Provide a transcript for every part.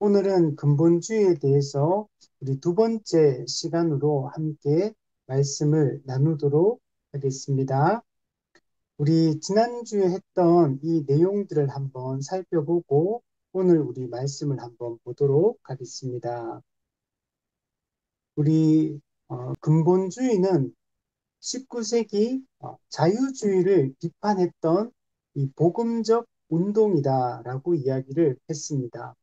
오늘은 근본주의에 대해서 우리 두 번째 시간으로 함께 말씀을 나누도록 하겠습니다. 우리 지난주에 했던 이 내용들을 한번 살펴보고 오늘 우리 말씀을 한번 보도록 하겠습니다. 우리 근본주의는 19세기 자유주의를 비판했던 이 복음적 운동이다라고 이야기를 했습니다.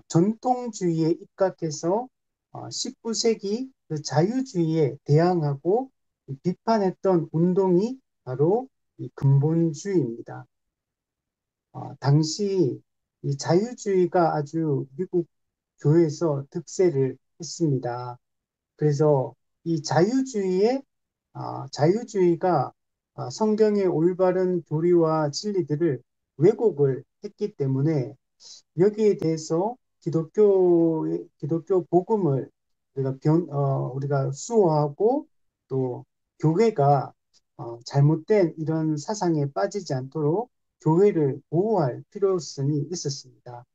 전통주의에 입각해서 19세기 그 자유주의에 대항하고 비판했던 운동이 바로 이 근본주의입니다. 당시 이 자유주의가 아주 미국 교회에서 득세를 했습니다. 그래서 이 자유주의가 성경의 올바른 교리와 진리들을 왜곡을 했기 때문에 여기에 대해서 기독교 복음을 우리가 수호하고 또 교회가 잘못된 이런 사상에 빠지지 않도록 교회를 보호할 필요성이 있었습니다.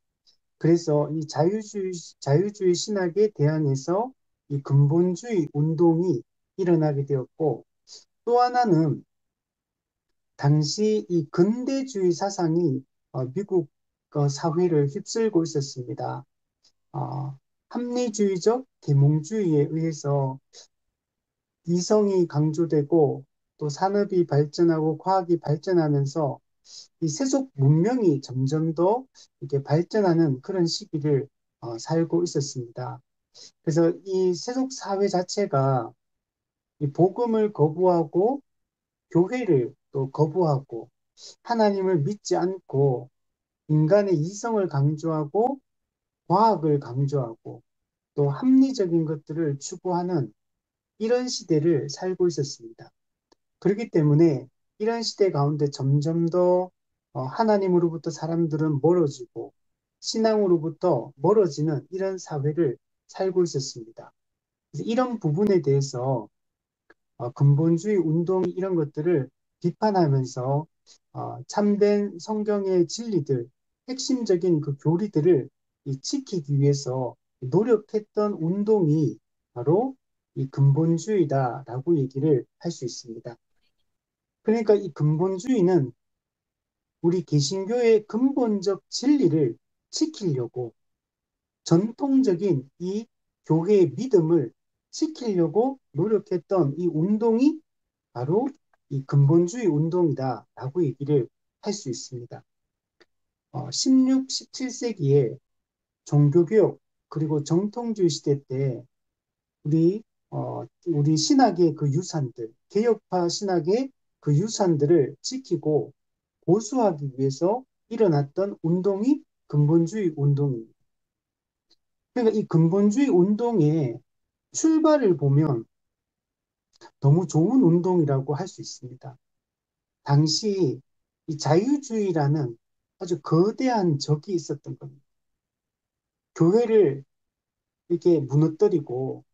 그래서 이 자유주의 신학에 대항해서 이 근본주의 운동이 일어나게 되었고, 또 하나는 당시 이 근대주의 사상이 미국 사회를 휩쓸고 있었습니다. 합리주의적 계몽주의에 의해서 이성이 강조되고 또 산업이 발전하고 과학이 발전하면서 이 세속 문명이 점점 더 이렇게 발전하는 그런 시기를 살고 있었습니다. 그래서 이 세속 사회 자체가 이 복음을 거부하고 교회를 또 거부하고 하나님을 믿지 않고 인간의 이성을 강조하고 과학을 강조하고 또 합리적인 것들을 추구하는 이런 시대를 살고 있었습니다. 그렇기 때문에 이런 시대 가운데 점점 더 하나님으로부터 사람들은 멀어지고 신앙으로부터 멀어지는 이런 사회를 살고 있었습니다. 그래서 이런 부분에 대해서 근본주의 운동 이런 것들을 비판하면서 참된 성경의 진리들, 핵심적인 그 교리들을 지키기 위해서 노력했던 운동이 바로 이 근본주의다라고 얘기를 할 수 있습니다. 그러니까 이 근본주의는 우리 개신교의 근본적 진리를 지키려고 전통적인 이 교회의 믿음을 지키려고 노력했던 이 운동이 바로 이 근본주의 운동이다라고 얘기를 할 수 있습니다. 16, 17세기에 종교개혁 그리고 정통주의 시대 때 우리 신학의 그 유산들, 개혁파 신학의 그 유산들을 지키고 보수하기 위해서 일어났던 운동이 근본주의 운동입니다. 그러니까 이 근본주의 운동의 출발을 보면 너무 좋은 운동이라고 할 수 있습니다. 당시 이 자유주의라는 아주 거대한 적이 있었던 겁니다. 교회를 이렇게 무너뜨리고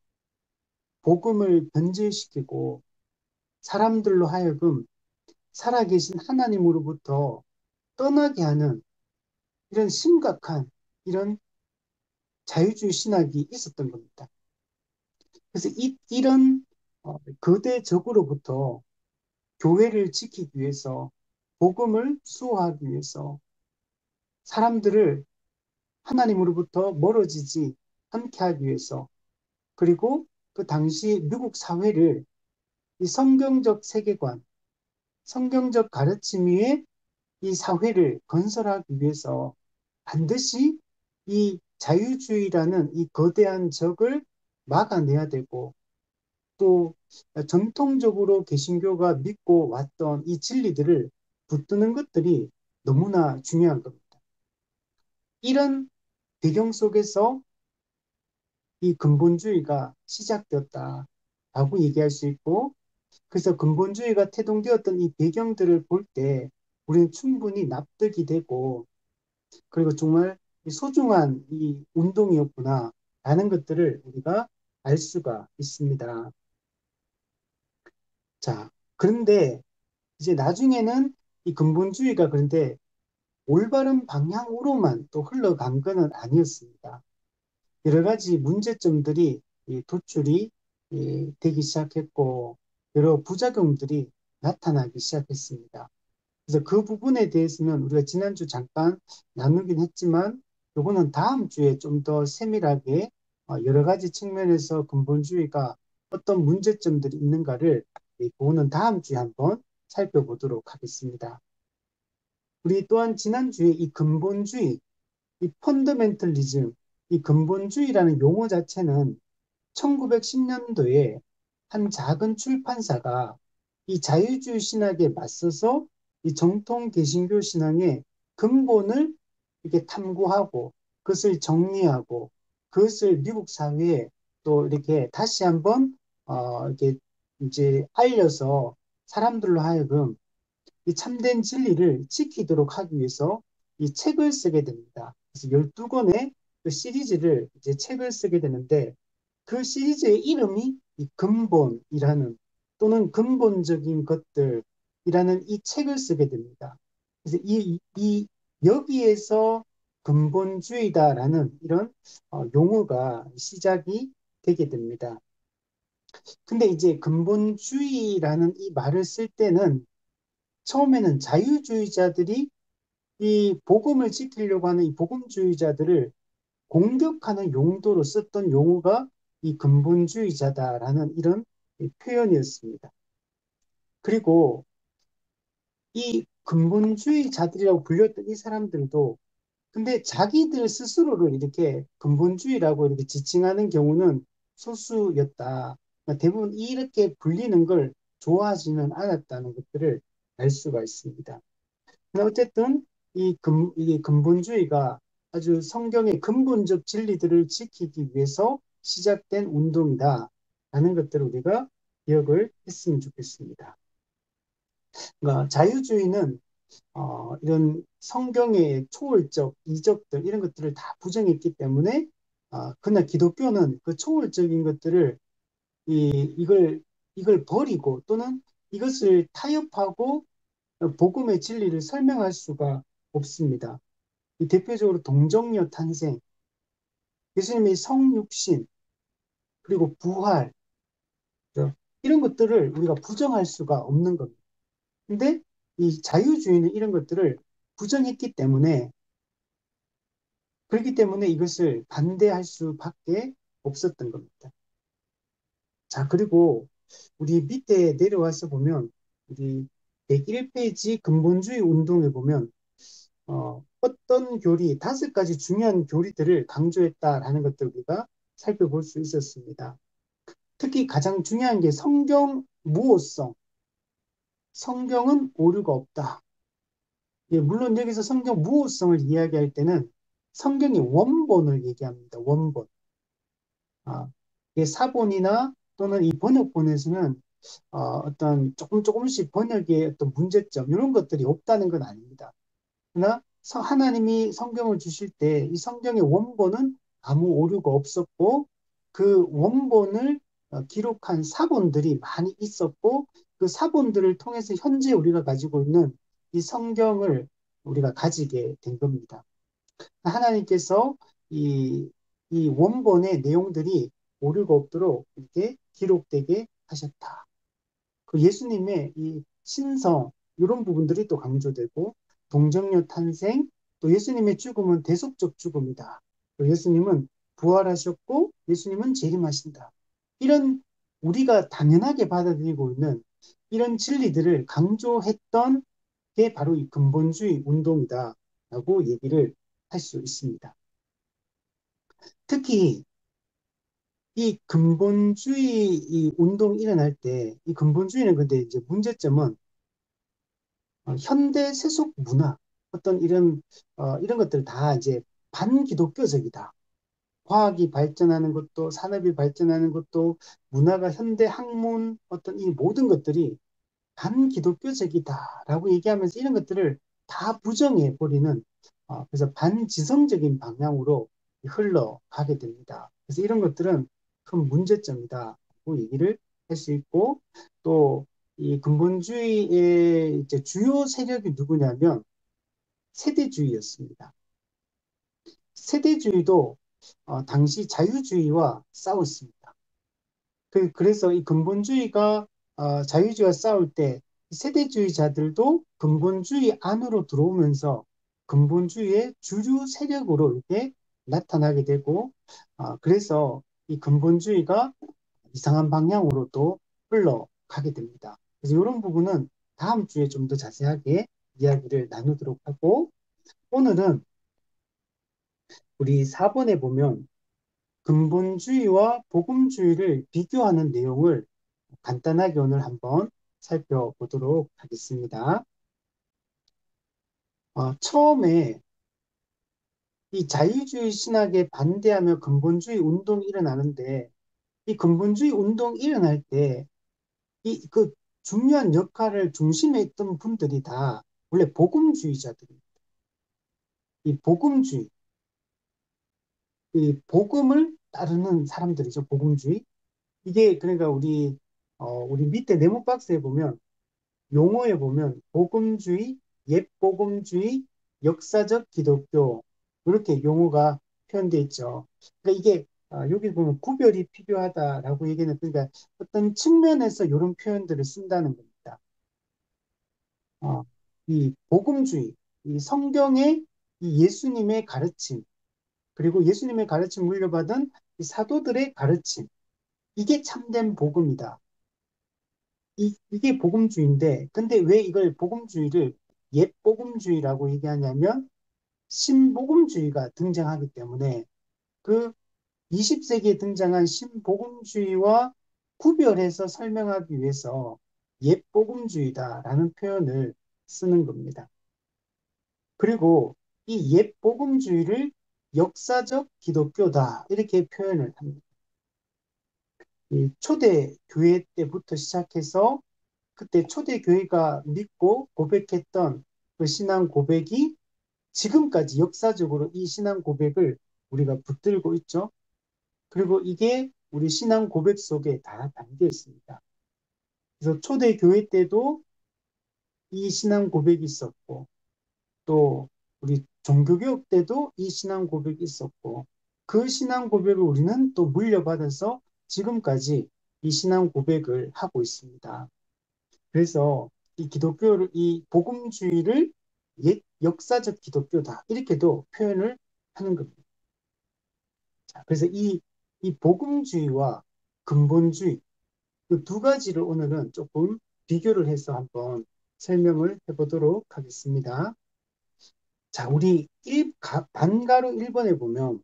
복음을 변질시키고 사람들로 하여금 살아계신 하나님으로부터 떠나게 하는 이런 심각한 이런 자유주의 신학이 있었던 겁니다. 그래서 이런 거대 적으로부터 교회를 지키기 위해서 복음을 수호하기 위해서 사람들을 하나님으로부터 멀어지지 않게 하기 위해서 그리고 그 당시 미국 사회를 이 성경적 세계관, 성경적 가르침 위에 이 사회를 건설하기 위해서 반드시 이 자유주의라는 이 거대한 적을 막아내야 되고 또 전통적으로 개신교가 믿고 왔던 이 진리들을 붙드는 것들이 너무나 중요한 겁니다. 이런 배경 속에서 이 근본주의가 시작되었다라고 얘기할 수 있고 그래서 근본주의가 태동되었던 이 배경들을 볼 때 우리는 충분히 납득이 되고 그리고 정말 소중한 이 운동이었구나라는 것들을 우리가 알 수가 있습니다. 자, 그런데 이제 나중에는 이 근본주의가 그런데 올바른 방향으로만 또 흘러간 것은 아니었습니다. 여러 가지 문제점들이 도출이 되기 시작했고 여러 부작용들이 나타나기 시작했습니다. 그래서 그 부분에 대해서는 우리가 지난주 잠깐 나누긴 했지만 요거는 다음 주에 좀 더 세밀하게 여러 가지 측면에서 근본주의가 어떤 문제점들이 있는가를 그거는 다음 주에 한번 살펴보도록 하겠습니다. 우리 또한 지난주에 이 근본주의, 이 펀더멘털리즘, 이 근본주의라는 용어 자체는 1910년도에 한 작은 출판사가 이 자유주의 신학에 맞서서 이 정통 개신교 신앙의 근본을 이렇게 탐구하고 그것을 정리하고 그것을 미국 사회에 또 이렇게 다시 한번 이렇게 이제 알려서 사람들로 하여금 이 참된 진리를 지키도록 하기 위해서 이 책을 쓰게 됩니다. 그래서 12권의 그 시리즈를 이제 책을 쓰게 되는데 그 시리즈의 이름이 이 근본이라는 또는 근본적인 것들이라는 이 책을 쓰게 됩니다. 그래서 여기에서 근본주의다라는 이런 용어가 시작이 되게 됩니다. 근데 이제 근본주의라는 이 말을 쓸 때는 처음에는 자유주의자들이 이 복음을 지키려고 하는 이 복음주의자들을 공격하는 용도로 썼던 용어가 이 근본주의자다라는 이런 표현이었습니다. 그리고 이 근본주의자들이라고 불렸던 이 사람들도 근데 자기들 스스로를 이렇게 근본주의라고 이렇게 지칭하는 경우는 소수였다. 그러니까 대부분 이렇게 불리는 걸 좋아하지는 않았다는 것들을 알 수가 있습니다. 어쨌든 이 근본주의가 아주 성경의 근본적 진리들을 지키기 위해서 시작된 운동이다라는 것들을 우리가 기억을 했으면 좋겠습니다. 그러니까 자유주의는 이런 성경의 초월적, 이적들 이런 것들을 다 부정했기 때문에 그러나 기독교는 그 초월적인 것들을 이걸 버리고 또는 이것을 타협하고 복음의 진리를 설명할 수가 없습니다. 이 대표적으로 동정녀 탄생, 예수님의 성육신, 그리고 부활, 이런 것들을 우리가 부정할 수가 없는 겁니다. 근데 이 자유주의는 이런 것들을 부정했기 때문에, 그렇기 때문에 이것을 반대할 수밖에 없었던 겁니다. 자, 그리고 우리 밑에 내려와서 보면, 우리 101페이지 근본주의 운동에 보면, 어떤 교리, 5가지 중요한 교리들을 강조했다라는 것들 우리가 살펴볼 수 있었습니다. 특히 가장 중요한 게 성경 무오성, 성경은 오류가 없다. 예, 물론 여기서 성경 무오성을 이야기할 때는 성경의 원본을 얘기합니다. 원본. 이게 사본이나 또는 이 번역본에서는 어떤 조금씩 번역의 어떤 문제점, 이런 것들이 없다는 건 아닙니다. 그러나 하나님이 성경을 주실 때 이 성경의 원본은 아무 오류가 없었고 그 원본을 기록한 사본들이 많이 있었고 그 사본들을 통해서 현재 우리가 가지고 있는 이 성경을 우리가 가지게 된 겁니다. 하나님께서 이, 이 원본의 내용들이 오류가 없도록 이렇게 기록되게 하셨다. 그 예수님의 이 신성 이런 부분들이 또 강조되고 동정녀 탄생 또 예수님의 죽음은 대속적 죽음이다. 또 예수님은 부활하셨고 예수님은 재림하신다. 이런 우리가 당연하게 받아들이고 있는 이런 진리들을 강조했던 게 바로 이 근본주의 운동이다라고 얘기를 할 수 있습니다. 특히 이 근본주의 이 운동이 일어날 때 이 근본주의는 근데 이제 문제점은 현대 세속 문화 어떤 이런 것들 다 이제 반기독교적이다. 과학이 발전하는 것도 산업이 발전하는 것도 문화가 현대 학문 어떤 이 모든 것들이 반기독교적이다라고 얘기하면서 이런 것들을 다 부정해 버리는 그래서 반지성적인 방향으로 흘러가게 됩니다. 그래서 이런 것들은 큰 문제점이다라고 얘기를 할 수 있고 또 이 근본주의의 이제 주요 세력이 누구냐면 세대주의였습니다. 세대주의도 당시 자유주의와 싸웠습니다. 그래서 이 근본주의가 자유주의와 싸울 때 세대주의자들도 근본주의 안으로 들어오면서 근본주의의 주류 세력으로 이렇게 나타나게 되고 그래서 이 근본주의가 이상한 방향으로 또 흘러가게 됩니다. 그래서 이런 부분은 다음 주에 좀 더 자세하게 이야기를 나누도록 하고 오늘은 우리 4번에 보면 근본주의와 복음주의를 비교하는 내용을 간단하게 오늘 한번 살펴보도록 하겠습니다. 처음에 이 자유주의 신학에 반대하며 근본주의 운동이 일어나는데 이 근본주의 운동이 일어날 때 이 그 중요한 역할을 중심에 있던 분들이 다 원래 복음주의자들입니다. 이 복음주의, 이 복음을 따르는 사람들이죠. 복음주의. 이게 그러니까 우리 밑에 네모 박스에 보면 용어에 보면 복음주의, 옛복음주의, 역사적 기독교 이렇게 용어가 표현되어 있죠. 그러니까 이게 여기 보면 구별이 필요하다라고 얘기는 그러니까 어떤 측면에서 이런 표현들을 쓴다는 겁니다. 어, 이 복음주의, 이 성경의 이 예수님의 가르침 그리고 예수님의 가르침 물려받은 이 사도들의 가르침 이게 참된 복음이다. 이게 복음주의인데, 근데 왜 이걸 복음주의를 옛 복음주의라고 얘기하냐면, 신복음주의가 등장하기 때문에 그 20세기에 등장한 신복음주의와 구별해서 설명하기 위해서 옛 복음주의다라는 표현을 쓰는 겁니다. 그리고 이 옛 복음주의를 역사적 기독교다 이렇게 표현을 합니다. 이 초대 교회 때부터 시작해서 그때 초대교회가 믿고 고백했던 그 신앙 고백이 지금까지 역사적으로 이 신앙 고백을 우리가 붙들고 있죠. 그리고 이게 우리 신앙 고백 속에 다 담겨 있습니다. 그래서 초대교회 때도 이 신앙 고백이 있었고, 또 우리 종교개혁 때도 이 신앙 고백이 있었고, 그 신앙 고백을 우리는 또 물려받아서 지금까지 이 신앙 고백을 하고 있습니다. 그래서 이 복음주의를 옛 역사적 기독교다. 이렇게도 표현을 하는 겁니다. 자, 그래서 이 복음주의와 근본주의, 이 두 가지를 오늘은 조금 비교를 해서 한번 설명을 해보도록 하겠습니다. 자, 우리 반가로 1번에 보면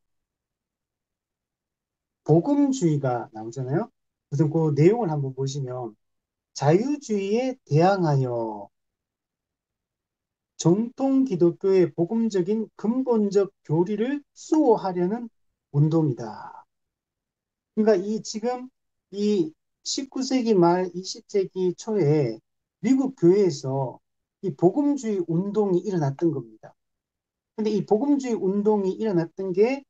복음주의가 나오잖아요. 우선 그 내용을 한번 보시면 자유주의에 대항하여 전통 기독교의 복음적인 근본적 교리를 수호하려는 운동이다. 그러니까 지금 이 19세기 말 20세기 초에 미국 교회에서 이 복음주의 운동이 일어났던 겁니다. 근데 이 복음주의 운동이 일어났던 게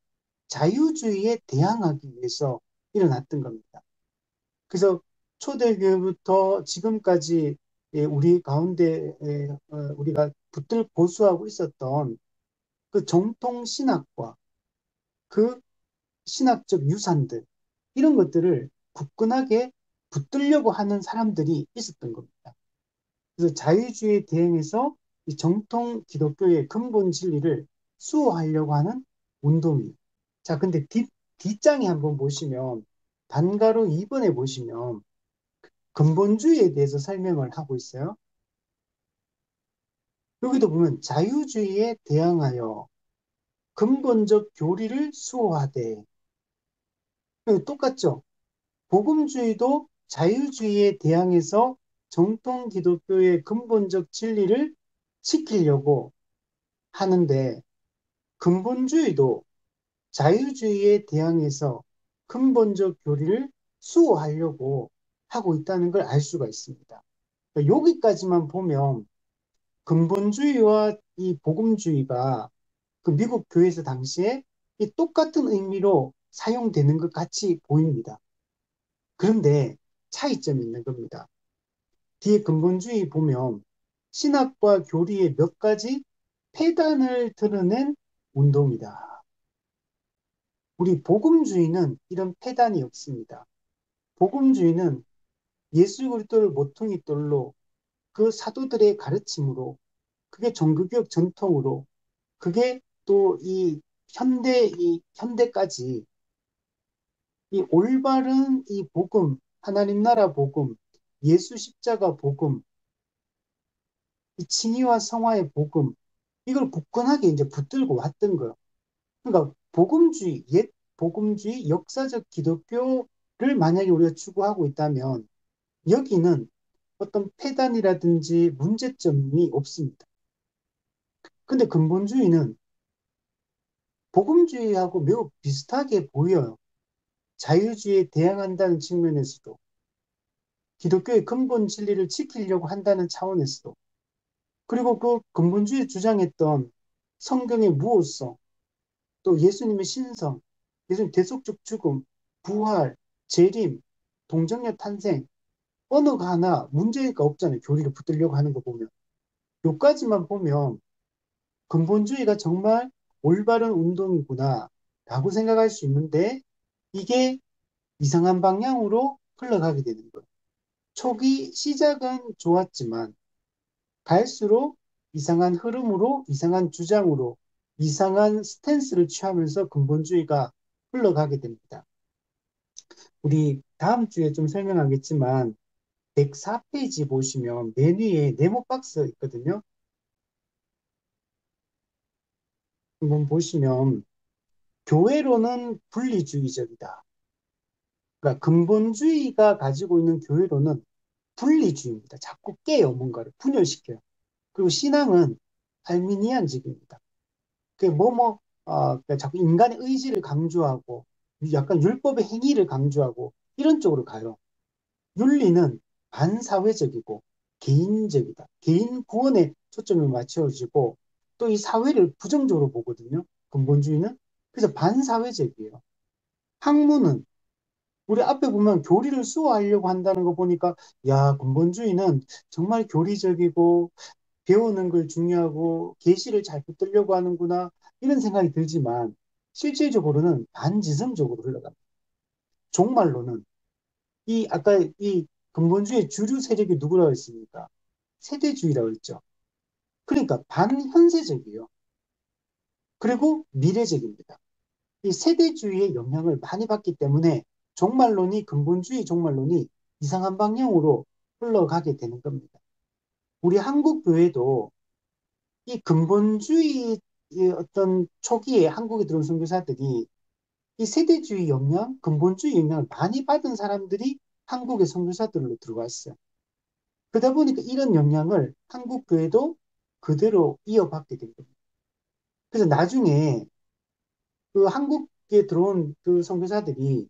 자유주의에 대항하기 위해서 일어났던 겁니다. 그래서 초대교회부터 지금까지 우리 가운데 우리가 붙들 고수하고 있었던 그 정통 신학과 그 신학적 유산들 이런 것들을 굳건하게 붙들려고 하는 사람들이 있었던 겁니다. 그래서 자유주의에 대응해서 이 정통 기독교의 근본 진리를 수호하려고 하는 운동이. 자, 근데 뒷장에 한번 보시면 단가로 2번에 보시면 근본주의에 대해서 설명을 하고 있어요. 여기도 보면 자유주의에 대항하여 근본적 교리를 수호하되 똑같죠? 복음주의도 자유주의에 대항해서 정통 기독교의 근본적 진리를 지키려고 하는데 근본주의도 자유주의에 대항해서 근본적 교리를 수호하려고 하고 있다는 걸 알 수가 있습니다. 그러니까 여기까지만 보면 근본주의와 이 복음주의가 그 미국 교회에서 당시에 이 똑같은 의미로 사용되는 것 같이 보입니다. 그런데 차이점이 있는 겁니다. 뒤에 근본주의 보면 신학과 교리의 몇 가지 폐단을 드러낸 운동이다. 우리 복음주의는 이런 폐단이 없습니다. 복음주의는 예수 그리스도를 모퉁이 돌로 그 사도들의 가르침으로 그게 종교개혁 전통으로 그게 또 이 현대까지 이 올바른 이 복음, 하나님 나라 복음, 예수 십자가 복음, 이 칭의와 성화의 복음, 이걸 굳건하게 이제 붙들고 왔던 거예요. 그러니까 복음주의, 옛 복음주의, 역사적 기독교를 만약에 우리가 추구하고 있다면 여기는 어떤 폐단이라든지 문제점이 없습니다. 근데 근본주의는 복음주의하고 매우 비슷하게 보여요. 자유주의에 대항한다는 측면에서도 기독교의 근본 진리를 지키려고 한다는 차원에서도 그리고 그 근본주의 주장했던 성경의 무호성 또 예수님의 신성, 예수님 대속적 죽음, 부활, 재림, 동정녀 탄생 언어가 하나 문제가 없잖아요. 교리를 붙들려고 하는 거 보면. 요까지만 보면 근본주의가 정말 올바른 운동이구나 라고 생각할 수 있는데 이게 이상한 방향으로 흘러가게 되는 거예요. 초기 시작은 좋았지만 갈수록 이상한 흐름으로, 이상한 주장으로, 이상한 스탠스를 취하면서 근본주의가 흘러가게 됩니다. 우리 다음 주에 좀 설명하겠지만 104페이지 보시면 맨 위에 네모 박스 있거든요. 한번 보시면 교회로는 분리주의적이다. 그러니까 근본주의가 가지고 있는 교회로는 분리주의입니다. 자꾸 깨요, 뭔가를 분열시켜요. 그리고 신앙은 알미니안적입니다. 그러니까 자꾸 인간의 의지를 강조하고 약간 율법의 행위를 강조하고 이런 쪽으로 가요. 윤리는 반사회적이고 개인적이다. 개인 구원에 초점이 맞춰지고 또 이 사회를 부정적으로 보거든요. 근본주의는. 그래서 반사회적이에요. 학문은 우리 앞에 보면 교리를 수호하려고 한다는 거 보니까 야, 근본주의는 정말 교리적이고 배우는 걸 중요하고 계시를 잘 붙들려고 하는구나 이런 생각이 들지만 실질적으로는 반지성적으로 흘러갑니다. 종말로는 이 아까 이 근본주의 주류 세력이 누구라고 했습니까? 세대주의라고 했죠. 그러니까 반현세적이에요. 그리고 미래적입니다. 이 세대주의의 영향을 많이 받기 때문에 근본주의 종말론이 이상한 방향으로 흘러가게 되는 겁니다. 우리 한국 교회도 이 근본주의 어떤 초기에 한국에 들어온 선교사들이 이 세대주의 영향, 근본주의 영향을 많이 받은 사람들이 한국의 선교사들로 들어왔어요. 그러다 보니까 이런 영향을 한국 교회도 그대로 이어받게 된 겁니다. 그래서 나중에 그 한국에 들어온 그 선교사들이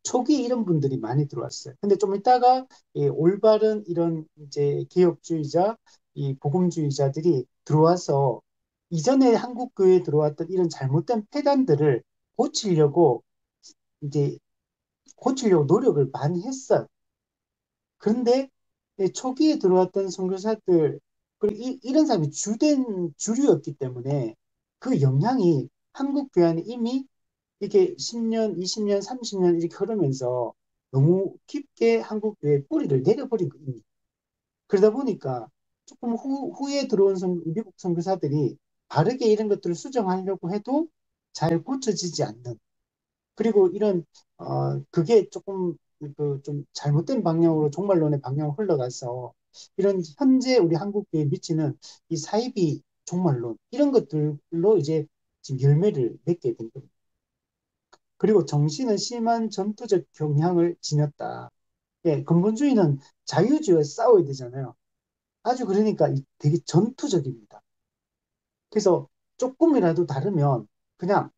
초기에 이런 분들이 많이 들어왔어요. 근데 좀 이따가 이 올바른 이런 이제 개혁주의자, 이 복음주의자들이 들어와서 이전에 한국 교회에 들어왔던 이런 잘못된 폐단들을 고치려고 이제 고치려고 노력을 많이 했어요. 그런데 초기에 들어왔던 선교사들, 그리고 이런 사람이 주된 주류였기 때문에 그 영향이 한국 교회 안에 이미 이게 10년, 20년, 30년 이렇게 흐르면서 너무 깊게 한국 교회에 뿌리를 내려버린 겁니다. 그러다 보니까 조금 후에 들어온 미국 선교사들이 바르게 이런 것들을 수정하려고 해도 잘 고쳐지지 않는 그리고 이런 그게 조금 그 좀 잘못된 방향으로 종말론의 방향으로 흘러가서 이런 현재 우리 한국에 미치는 이 사이비 종말론 이런 것들로 이제 지금 열매를 맺게 된 겁니다. 그리고 정신은 심한 전투적 경향을 지녔다. 예, 근본주의는 자유주의와 싸워야 되잖아요. 아주 그러니까 되게 전투적입니다. 그래서 조금이라도 다르면 그냥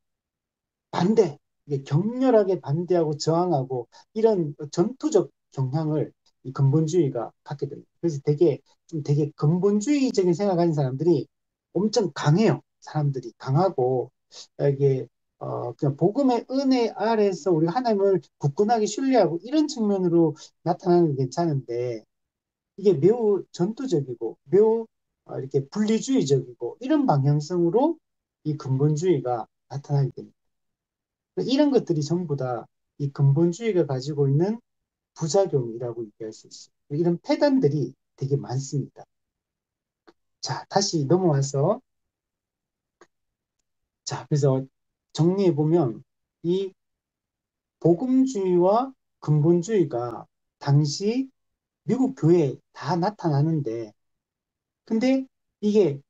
반대, 이게 격렬하게 반대하고 저항하고 이런 전투적 경향을 이 근본주의가 갖게 됩니다. 그래서 되게 근본주의적인 생각을 가진 사람들이 엄청 강해요. 사람들이 강하고 이게 그냥 복음의 은혜 아래에서 우리가 하나님을 굳건하게 신뢰하고 이런 측면으로 나타나는 게 괜찮은데 이게 매우 전투적이고 매우 이렇게 분리주의적이고 이런 방향성으로 이 근본주의가 나타나게 됩니다. 이런 것들이 전부 다 이 근본주의가 가지고 있는 부작용이라고 얘기할 수 있어요. 이런 폐단들이 되게 많습니다. 자, 다시 넘어와서 자, 그래서 정리해 보면 이 복음주의와 근본주의가 당시 미국 교회에 다 나타나는데 근데 이게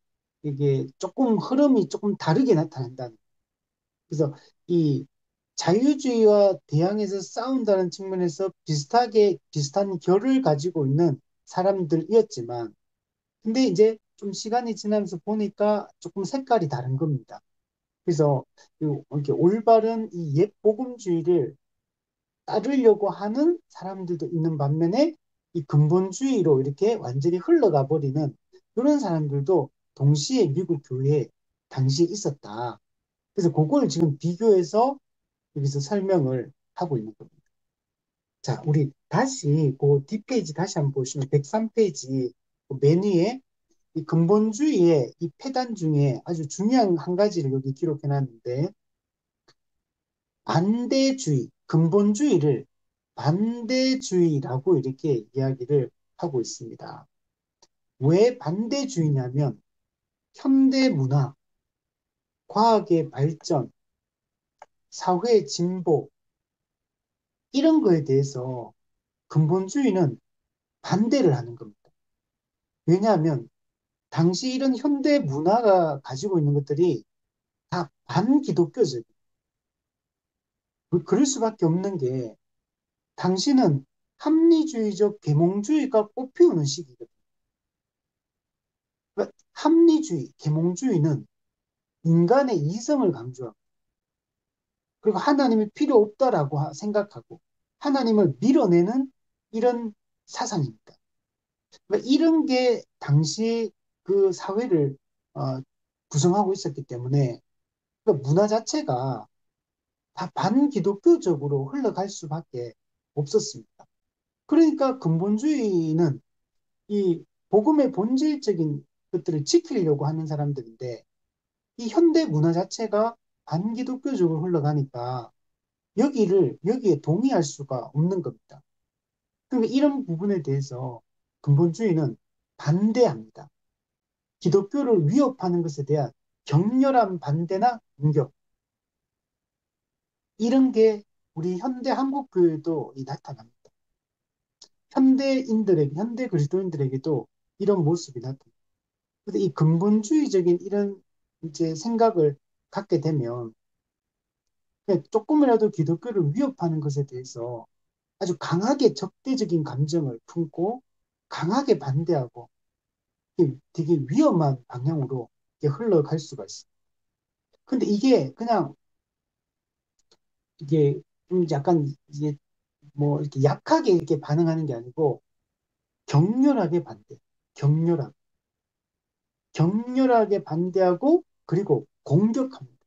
이게 조금 흐름이 조금 다르게 나타난다는. 그래서 이 자유주의와 대항해서 싸운다는 측면에서 비슷하게 비슷한 결을 가지고 있는 사람들이었지만, 근데 이제 좀 시간이 지나면서 보니까 조금 색깔이 다른 겁니다. 그래서 이렇게 올바른 이 옛 복음주의를 따르려고 하는 사람들도 있는 반면에 이 근본주의로 이렇게 완전히 흘러가 버리는 그런 사람들도 동시에 미국 교회에 당시에 있었다. 그래서 그걸 지금 비교해서 여기서 설명을 하고 있는 겁니다. 자, 우리 다시 그 뒷페이지 다시 한번 보시면 103페이지 맨 위에 이 근본주의의 이 폐단 중에 아주 중요한 한 가지를 여기 기록해 놨는데 반대주의, 근본주의를 반대주의라고 이렇게 이야기를 하고 있습니다. 왜 반대주의냐면 현대 문화, 과학의 발전, 사회의 진보 이런 거에 대해서 근본주의는 반대를 하는 겁니다. 왜냐하면 당시 이런 현대 문화가 가지고 있는 것들이 다 반기독교적. 그럴 수밖에 없는 게 당시는 합리주의적 계몽주의가 꽃피우는 시기거든요. 그러니까 합리주의, 계몽주의는 인간의 이성을 강조하고 그리고 하나님이 필요 없다라고 생각하고 하나님을 밀어내는 이런 사상입니다. 그러니까 이런 게 당시 그 사회를 어, 구성하고 있었기 때문에 그 문화 자체가 다 반기독교적으로 흘러갈 수밖에 없었습니다. 그러니까 근본주의는 이 복음의 본질적인 것들을 지키려고 하는 사람들인데 이 현대 문화 자체가 반기독교적으로 흘러가니까 여기에 동의할 수가 없는 겁니다. 그러니까 이런 부분에 대해서 근본주의는 반대합니다. 기독교를 위협하는 것에 대한 격렬한 반대나 공격, 이런 게 우리 현대 한국 교회도 나타납니다. 현대 그리스도인들에게도 이런 모습이 나타납니다. 근데 이 근본주의적인 이런 이제 생각을 갖게 되면 조금이라도 기독교를 위협하는 것에 대해서 아주 강하게 적대적인 감정을 품고 강하게 반대하고 되게 위험한 방향으로 흘러갈 수가 있어요. 근데 이게 그냥 이게 좀 약간 이게 뭐 이렇게 약하게 이렇게 반응하는 게 아니고 격렬하게 반대, 격렬하게, 격렬하게 반대하고 그리고 공격합니다.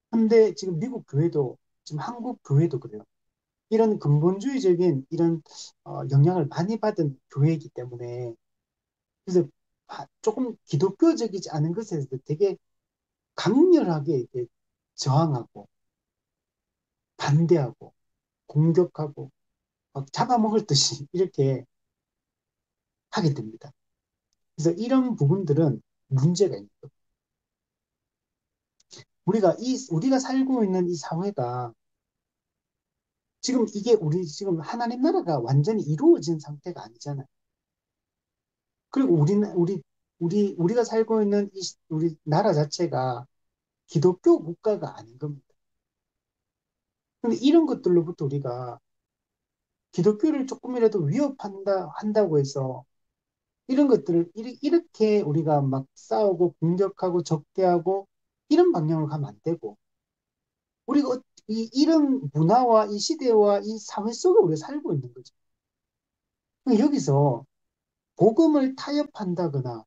근데 지금 미국 교회도 지금 한국 교회도 그래요. 이런 근본주의적인 이런 영향을 많이 받은 교회이기 때문에 그래서 조금 기독교적이지 않은 것에 서 되게 강렬하게 이렇게 저항하고 반대하고 공격하고 막 잡아먹을 듯이 이렇게 하게 됩니다. 그래서 이런 부분들은 문제가 있는 거예요. 우리가 살고 있는 이 사회가 지금 이게 우리 지금 하나님 나라가 완전히 이루어진 상태가 아니잖아요. 그리고 우리가 살고 있는 우리 나라 자체가 기독교 국가가 아닌 겁니다. 근데 이런 것들로부터 우리가 기독교를 조금이라도 한다고 해서 이런 것들을 이렇게 우리가 막 싸우고 공격하고 적대하고 이런 방향으로 가면 안 되고 우리가 이런 문화와 이 시대와 이 사회 속에 우리가 살고 있는 거죠. 그러니까 여기서 복음을 타협한다거나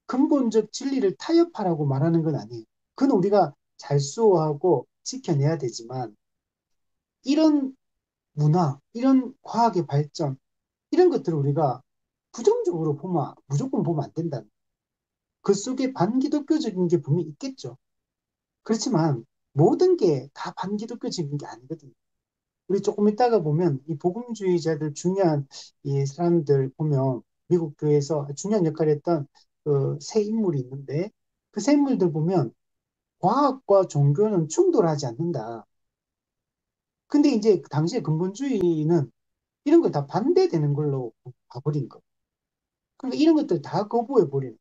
근본적 진리를 타협하라고 말하는 건 아니에요. 그건 우리가 잘 수호하고 지켜내야 되지만 이런 문화, 이런 과학의 발전, 이런 것들을 우리가 부정적으로 보면, 무조건 보면 안 된다. 그 속에 반기독교적인 게 분명히 있겠죠. 그렇지만 모든 게 다 반기독교적인 게 아니거든요. 우리 조금 이따가 보면 이 복음주의자들 중요한 이 사람들 보면 미국 교회에서 중요한 역할을 했던 그 세 인물이 있는데 그 세 인물들 보면 과학과 종교는 충돌하지 않는다. 근데 이제 그 당시에 근본주의는 이런 거 다 반대되는 걸로 봐버린 거. 그러니까 이런 것들 다 거부해버리는.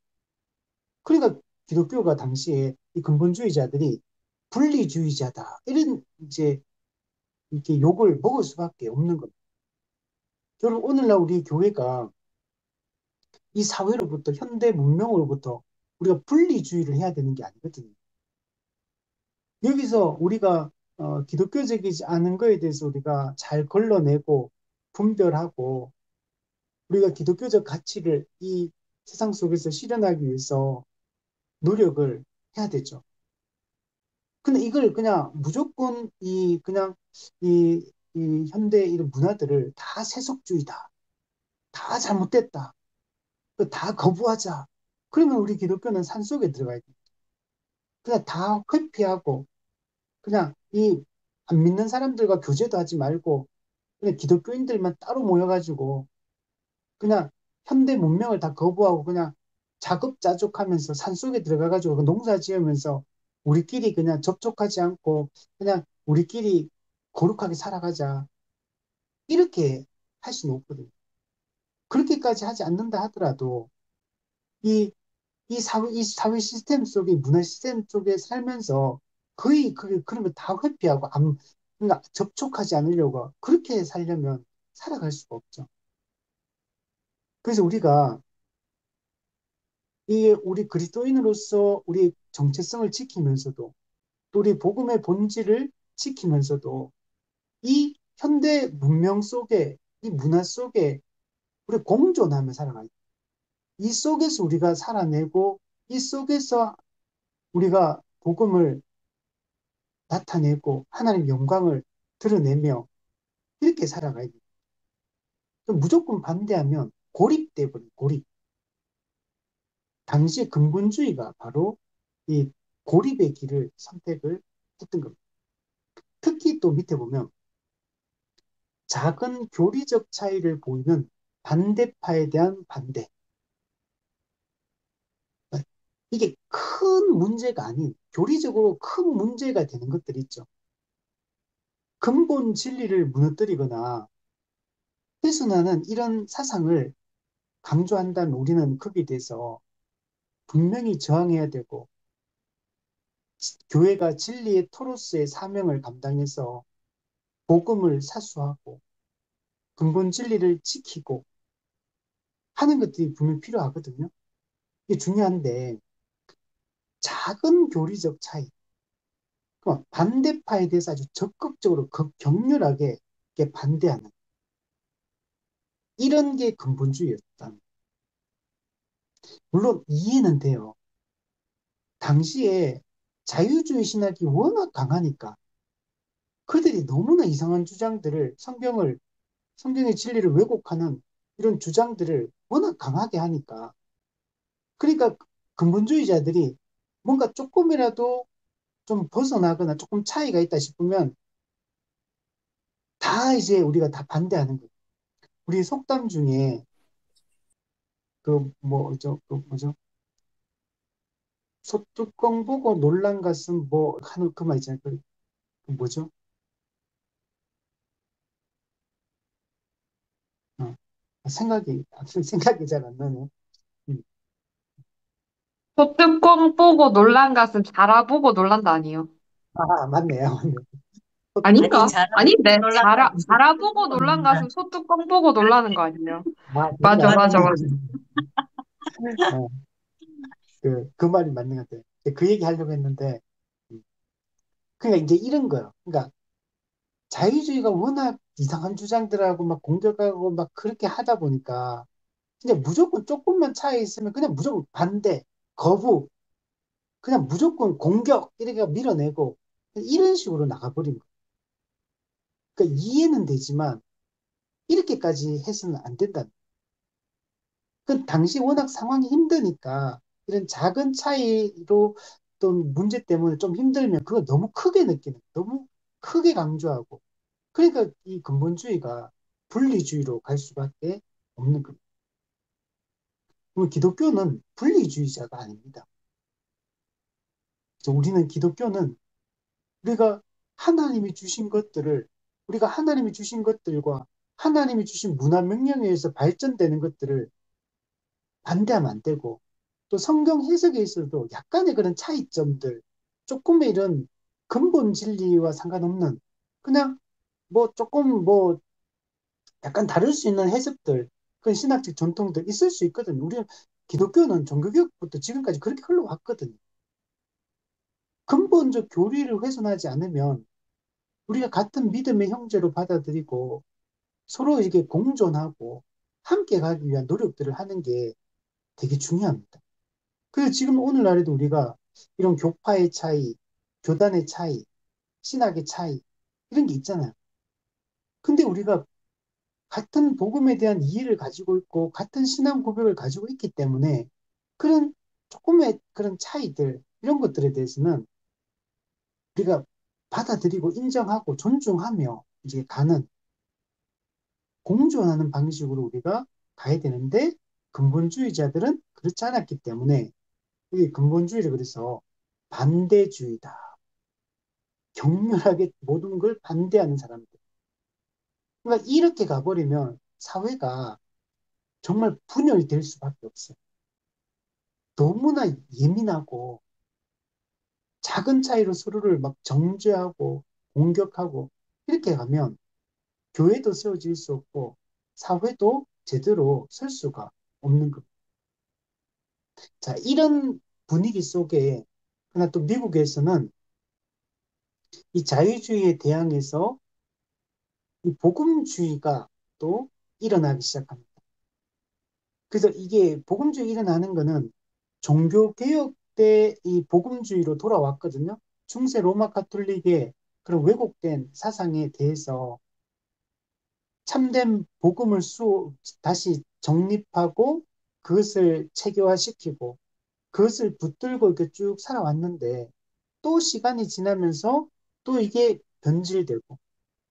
그러니까 기독교가 당시에 이 근본주의자들이 분리주의자다. 이런 이제 이렇게 욕을 먹을 수밖에 없는 겁니다. 결국 오늘날 우리 교회가 이 사회로부터 현대 문명으로부터 우리가 분리주의를 해야 되는 게 아니거든요. 여기서 우리가 기독교적이지 않은 거에 대해서 우리가 잘 걸러내고 분별하고 우리가 기독교적 가치를 이 세상 속에서 실현하기 위해서 노력을 해야 되죠. 근데 이걸 그냥 무조건 그냥 이 현대 이런 문화들을 다 세속주의다. 다 잘못됐다. 다 거부하자. 그러면 우리 기독교는 산속에 들어가야 돼. 그냥 다 회피하고 그냥 이 안 믿는 사람들과 교제도 하지 말고 그냥 기독교인들만 따로 모여가지고 그냥 현대 문명을 다 거부하고 그냥 자급자족하면서 산속에 들어가가지고 그 농사 지으면서 우리끼리 그냥 접촉하지 않고 그냥 우리끼리 거룩하게 살아가자. 이렇게 할 수는 없거든요. 그렇게까지 하지 않는다 하더라도 이, 이 사회 시스템 속에, 문화 시스템 속에 살면서 거의 그런 거 다 회피하고 그러니까 접촉하지 않으려고 그렇게 살려면 살아갈 수가 없죠. 그래서 우리가 이 우리 그리스도인으로서 우리 정체성을 지키면서도 또 우리 복음의 본질을 지키면서도 이 현대 문명 속에 이 문화 속에 우리 공존하며 살아가야 돼. 이 속에서 우리가 살아내고 이 속에서 우리가 복음을 나타내고 하나님의 영광을 드러내며 이렇게 살아가야 돼. 무조건 반대하면 고립돼 버린 고립. 당시의 근본주의가 바로 이 고립의 길을 선택을 했던 겁니다. 특히 또 밑에 보면 작은 교리적 차이를 보이는 반대파에 대한 반대. 이게 큰 문제가 아닌 교리적으로 큰 문제가 되는 것들이 있죠. 근본 진리를 무너뜨리거나 훼손하는 이런 사상을 강조한다면 우리는 거기에 대해서 분명히 저항해야 되고 교회가 진리의 토로스의 사명을 감당해서 복음을 사수하고 근본 진리를 지키고 하는 것들이 분명히 필요하거든요. 이게 중요한데 작은 교리적 차이, 반대파에 대해서 아주 적극적으로 격렬하게 반대하는 이런 게 근본주의였다. 물론 이해는 돼요. 당시에 자유주의 신학이 워낙 강하니까 그들이 너무나 이상한 주장들을 성경의 진리를 왜곡하는 이런 주장들을 워낙 강하게 하니까 그러니까 근본주의자들이 뭔가 조금이라도 좀 벗어나거나 조금 차이가 있다 싶으면 다 이제 우리가 다 반대하는 거예요. 우리 속담 중에 그 뭐죠? 소뚜껑 보고 놀란 가슴 뭐 하는 그 말 있잖아요. 그 뭐죠? 어, 생각이 잘 안 나네. 음. 소뚜껑 보고 놀란 가슴 자라보고 놀란다 아니에요? 맞네요. 맞네. 아닌가? 아니, 잘하고 아닌데, 놀란 가슴 자라보고 보고 놀란 논다. 가슴 소뚜껑 보고 놀라는 거 아니에요? 그건 맞아, 맞아, 아닌데. 맞아. 어, 그 말이 맞는 것 같아요. 그 얘기 하려고 했는데, 음. 그러니까 이제 이런 거요. 그러니까 자유주의가 워낙 이상한 주장들하고 막 공격하고 막 그렇게 하다 보니까 그냥 무조건 조금만 차이 있으면 그냥 무조건 반대, 거부, 그냥 무조건 공격 이렇게 밀어내고 이런 식으로 나가버린 거예요. 그러니까 이해는 되지만 이렇게까지 해서는 안 된다. 그 당시 워낙 상황이 힘드니까 이런 작은 차이로 또 문제 때문에 좀 힘들면 그거 너무 크게 느끼는, 너무 크게 강조하고. 그러니까 이 근본주의가 분리주의로 갈 수밖에 없는 겁니다. 그리고 기독교는 분리주의자가 아닙니다. 그래서 우리는 기독교는 우리가 하나님이 주신 것들을, 우리가 하나님이 주신 것들과 하나님이 주신 문화 명령에 의해서 발전되는 것들을 반대하면 안 되고, 또 성경 해석에 있어도 약간의 그런 차이점들, 조금의 이런 근본 진리와 상관없는 그냥 뭐 조금 뭐 약간 다를 수 있는 해석들, 그런 신학적 전통들 있을 수 있거든요. 우리는 기독교는 종교개혁부터 지금까지 그렇게 흘러왔거든요. 근본적 교리를 훼손하지 않으면 우리가 같은 믿음의 형제로 받아들이고 서로 이게 공존하고 함께 가기 위한 노력들을 하는 게 되게 중요합니다. 그래서 지금 오늘날에도 우리가 이런 교파의 차이, 교단의 차이, 신학의 차이, 이런 게 있잖아요. 근데 우리가 같은 복음에 대한 이해를 가지고 있고, 같은 신앙 고백을 가지고 있기 때문에 그런 조금의 그런 차이들, 이런 것들에 대해서는 우리가 받아들이고 인정하고 존중하며 이제 가는, 공존하는 방식으로 우리가 가야 되는데, 근본주의자들은 그렇지 않았기 때문에 이 근본주의를 그래서 반대주의다. 격렬하게 모든 걸 반대하는 사람들. 그러니까 이렇게 가버리면 사회가 정말 분열될 수밖에 없어요. 너무나 예민하고 작은 차이로 서로를 막 정죄하고 공격하고 이렇게 가면 교회도 세워질 수 없고 사회도 제대로 설 수가 없는 겁니다. 자, 이런 분위기 속에 그러나 또 미국에서는 이 자유주의에 대항해서 이 복음주의가 또 일어나기 시작합니다. 그래서 이게 복음주의 일어나는 거는 종교개혁 때 이 복음주의로 돌아왔거든요. 중세 로마 가톨릭의 그런 왜곡된 사상에 대해서 참된 복음을 다시 정립하고 그것을 체계화시키고 그것을 붙들고 이렇게 쭉 살아왔는데 또 시간이 지나면서 또 이게 변질되고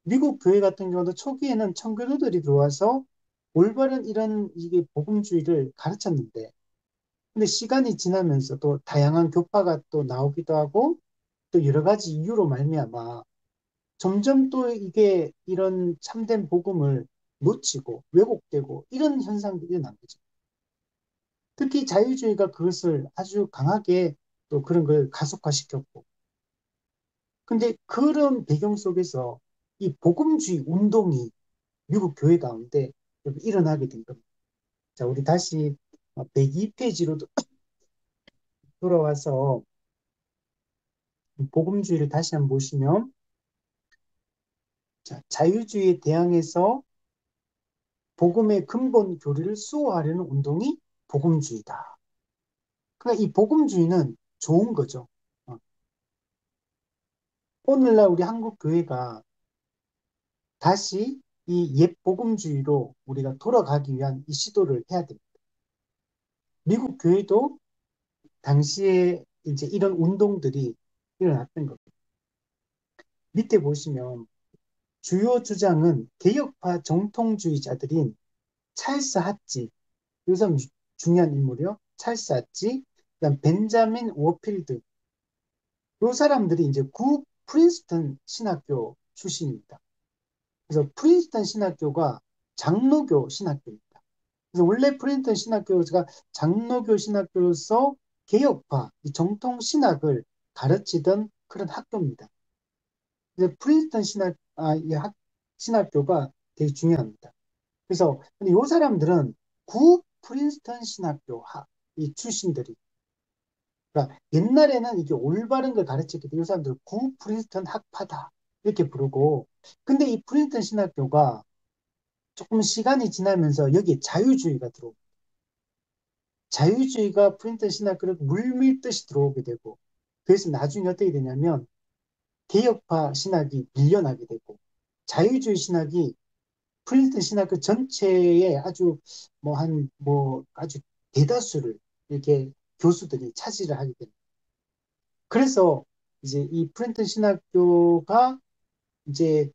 미국 교회 같은 경우도 초기에는 청교도들이 들어와서 올바른 이런 이게 복음주의를 가르쳤는데 근데 시간이 지나면서 또 다양한 교파가 또 나오기도 하고 또 여러 가지 이유로 말미암아 점점 또 이게 이런 참된 복음을 놓치고 왜곡되고 이런 현상들이 일어난 거죠. 특히 자유주의가 그것을 아주 강하게 또 그런 걸 가속화시켰고. 근데 그런 배경 속에서 이 복음주의 운동이 미국 교회 가운데 일어나게 된 겁니다. 자, 우리 다시 102페이지로 돌아와서 복음주의를 다시 한번 보시면 자, 자유주의에 대항해서 복음의 근본 교리를 수호하려는 운동이 복음주의다. 그러니까 이 복음주의는 좋은 거죠. 어, 오늘날 우리 한국 교회가 다시 이 옛 복음주의로 우리가 돌아가기 위한 이 시도를 해야 됩니다. 미국 교회도 당시에 이제 이런 운동들이 일어났던 겁니다. 밑에 보시면 주요 주장은 개혁파 정통주의자들인 찰스 핫지, 이 사람 중요한 인물이요. 찰스 핫지, 그다음 벤자민 워필드, 이 사람들이 이제 구 프린스턴 신학교 출신입니다. 그래서 프린스턴 신학교가 장로교 신학교입니다. 그래서 원래 프린스턴 신학교가 장로교 신학교로서 개혁파, 정통 신학을 가르치던 그런 학교입니다. 그래서 프린스턴 신학교가 되게 중요합니다. 그래서 근데 이 사람들은 구 프린스턴 신학교 이 출신들이 그러니까 옛날에는 이게 올바른 걸 가르쳤기 때문에 이 사람들 구 프린스턴 학파다 이렇게 부르고 근데 이 프린스턴 신학교가 조금 시간이 지나면서 여기에 자유주의가 들어오고 자유주의가 프린스턴 신학교를 물밀듯이 들어오게 되고 그래서 나중에 어떻게 되냐면 개혁파 신학이 밀려나게 되고 자유주의 신학이 프린스턴 신학교 전체에 아주 아주 대다수를 이렇게 교수들이 차지를 하게 됩니다. 그래서 이제 이 프린스턴 신학교가 이제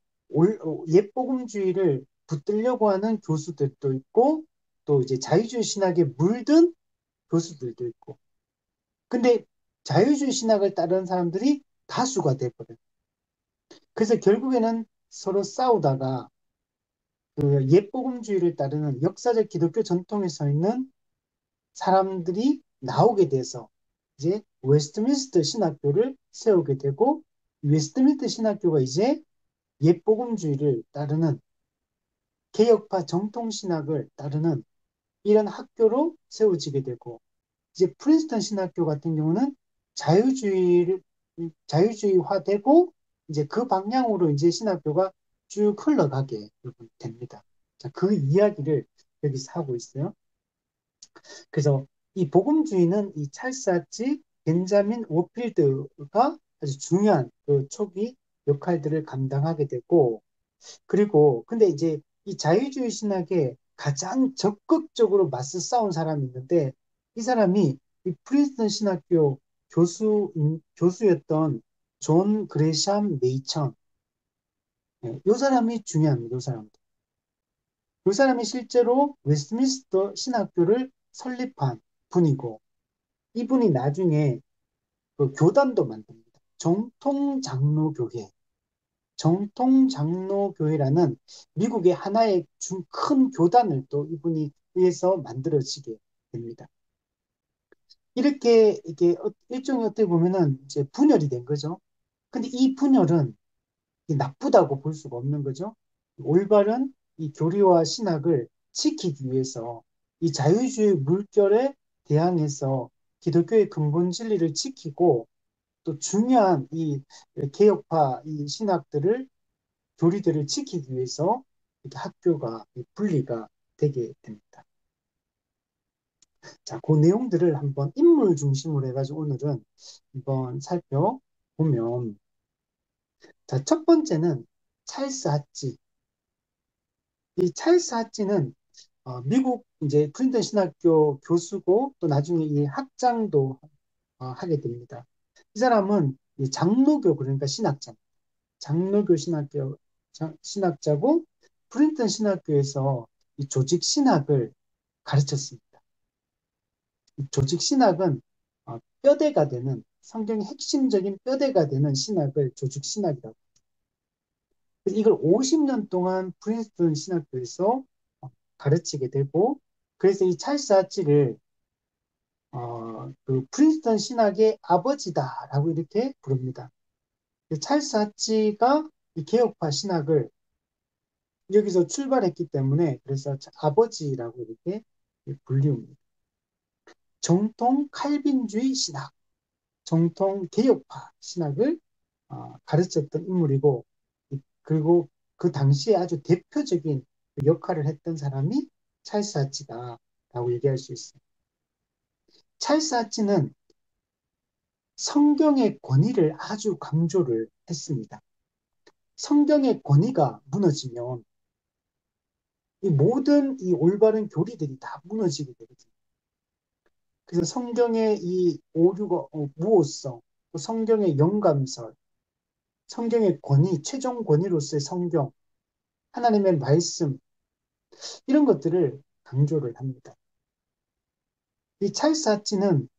옛복음주의를 붙들려고 하는 교수들도 있고 또 이제 자유주의 신학에 물든 교수들도 있고 근데 자유주의 신학을 따르는 사람들이 다수가 돼버려요. 그래서 결국에는 서로 싸우다가 그 옛복음주의를 따르는 역사적 기독교 전통에 서 있는 사람들이 나오게 돼서 이제 웨스트민스터 신학교를 세우게 되고 웨스트민스터 신학교가 이제 옛복음주의를 따르는 개혁파 정통신학을 따르는 이런 학교로 세워지게 되고 이제 프린스턴 신학교 같은 경우는 자유주의를 자유주의화되고 이제 그 방향으로 이제 신학교가 쭉 흘러가게 됩니다. 자, 그 이야기를 여기서 하고 있어요. 그래서 이 복음주의는 이 찰스 하치, 벤자민 워필드가 아주 중요한 그 초기 역할들을 감당하게 되고 그리고 근데 이제 이 자유주의 신학에 가장 적극적으로 맞서 싸운 사람이 있는데 이 사람이 이 프린스턴 신학교 교수였던 존 그레샴 메이천. 예, 이 사람이 중요합니다. 이 사람. 이 사람이 실제로 웨스트민스터 신학교를 설립한 분이고 이분이 나중에 그 교단도 만듭니다. 정통장로교회. 정통장로교회라는 미국의 하나의 큰 교단을 또 이분이 위해서 만들어지게 됩니다. 이렇게 일종의 어떻게 보면은 이제 분열이 된 거죠. 근데 이 분열은 나쁘다고 볼 수가 없는 거죠. 올바른 이 교리와 신학을 지키기 위해서 이 자유주의 물결에 대항해서 기독교의 근본 진리를 지키고 또 중요한 이 개혁파 이 신학들을 교리들을 지키기 위해서 이렇게 학교가 분리가 되게 됩니다. 자, 그 내용들을 한번 인물 중심으로 해가지고 오늘은 한번 살펴보면, 자, 첫 번째는 찰스 하치. 이 찰스 하치는 미국 이제 프린턴 신학교 교수고 또 나중에 이 학장도 하게 됩니다. 이 사람은 이 장로교 그러니까 신학자. 장로교 신학자고 프린턴 신학교에서 이 조직 신학을 가르쳤습니다. 이 조직 신학은 뼈대가 되는 성경의 핵심적인 뼈대가 되는 신학을 조직 신학이라고. 그래서 이걸 50년 동안 프린스턴 신학교에서 가르치게 되고 그래서 이 찰스 하치를 그 프린스턴 신학의 아버지다라고 이렇게 부릅니다. 찰스 하치가 이 개혁파 신학을 여기서 출발했기 때문에 그래서 아버지라고 이렇게 불리웁니다. 정통 칼빈주의 신학, 정통 개혁파 신학을 가르쳤던 인물이고 그리고 그 당시에 아주 대표적인 역할을 했던 사람이 찰스 하치다라고 얘기할 수 있어요. 찰스 하치는 성경의 권위를 아주 강조를 했습니다. 성경의 권위가 무너지면 이 모든 이 올바른 교리들이 다 무너지게 되거든요. 그래서 성경의 이 오류가 무오성, 또 성경의 영감설, 성경의 권위, 최종 권위로서의 성경, 하나님의 말씀 이런 것들을 강조를 합니다. 이 찰스 하치는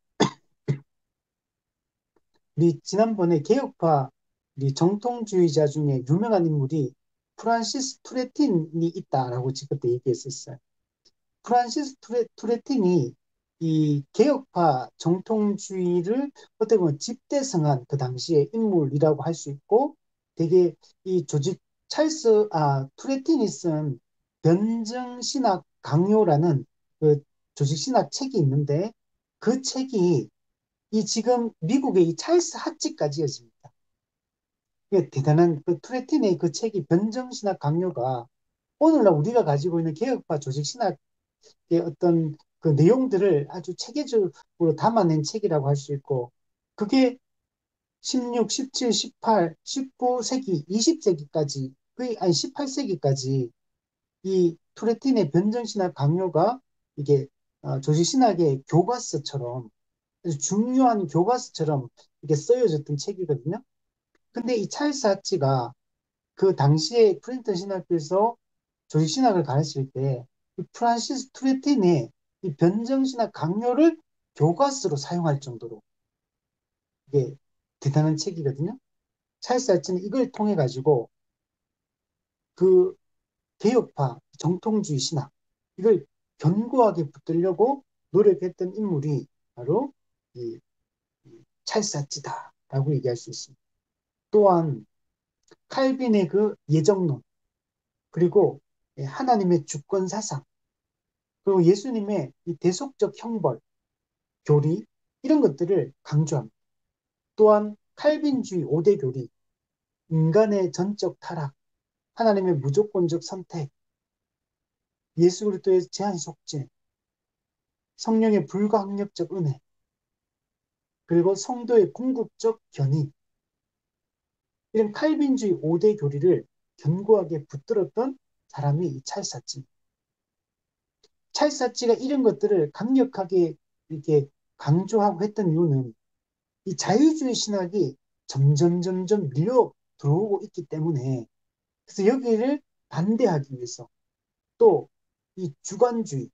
우리 지난번에 개혁파 우리 정통주의자 중에 유명한 인물이 프란시스 투레틴이 있다라고 그때 얘기했었어요. 프란시스 투레틴이 이 개혁파 정통주의를 어떻게 보면 집대성한 그 당시의 인물이라고 할 수 있고 되게 이 조직 투레틴이 쓴 변증신학 강요라는 그 조직신학 책이 있는데 그 책이 이 지금 미국의 이 찰스 하치까지 였습니다. 대단한 그 투레틴의 그 책이 변증신학 강요가 오늘날 우리가 가지고 있는 개혁파 조직신학 어떤 그 내용들을 아주 체계적으로 담아낸 책이라고 할 수 있고, 그게 16, 17, 18, 19세기, 20세기까지, 거의, 아니, 18세기까지 이 투레틴의 변정신학 강요가 이게 조직신학의 교과서처럼 아주 중요한 교과서처럼 이게 쓰여졌던 책이거든요. 근데 이 찰스 하치가 그 당시에 프린턴 신학교에서 조직신학을 가르칠 때 이 프란시스 투레틴의 이 변정신학 강요를 교과서로 사용할 정도로 이게 대단한 책이거든요. 찰스 하치는 이걸 통해 가지고 그 개혁파, 정통주의 신학 이걸 견고하게 붙들려고 노력했던 인물이 바로 이 찰스 하치다라고 얘기할 수 있습니다. 또한 칼빈의 그 예정론 그리고 하나님의 주권 사상 그리고 예수님의 이 대속적 형벌, 교리 이런 것들을 강조합니다. 또한 칼빈주의 5대 교리, 인간의 전적 타락, 하나님의 무조건적 선택, 예수 그리스도의 제한 속죄, 성령의 불가항력적 은혜, 그리고 성도의 궁극적 견인 이런 칼빈주의 5대 교리를 견고하게 붙들었던 사람이 이 찰사치. 찰사치가 이런 것들을 강력하게 이렇게 강조하고 했던 이유는 이 자유주의 신학이 점점 밀려 들어오고 있기 때문에 그래서 여기를 반대하기 위해서 또 이 주관주의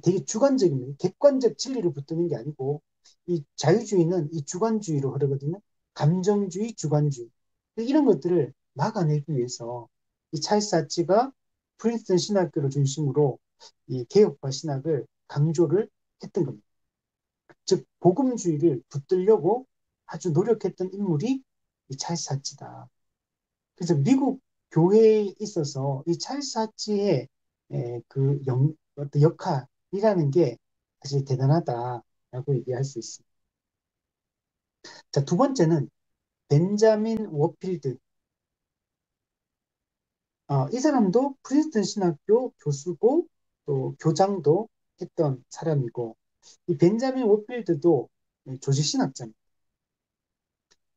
되게 주관적입니다. 객관적 진리를 붙드는 게 아니고 이 자유주의는 이 주관주의로 흐르거든요. 감정주의, 주관주의 이런 것들을 막아내기 위해서 이 찰스 하치가 프린스턴 신학교를 중심으로 이 개혁파 신학을 강조를 했던 겁니다. 즉 복음주의를 붙들려고 아주 노력했던 인물이 이 찰스 하치다. 그래서 미국 교회에 있어서 이 찰스 하치의 그 어떤 역할이라는 게 사실 대단하다라고 얘기할 수 있습니다. 자, 두 번째는 벤자민 워필드. 이 사람도 프린스턴 신학교 교수고 또 교장도 했던 사람이고 이 벤자민 워필드도 조직신학자입니다.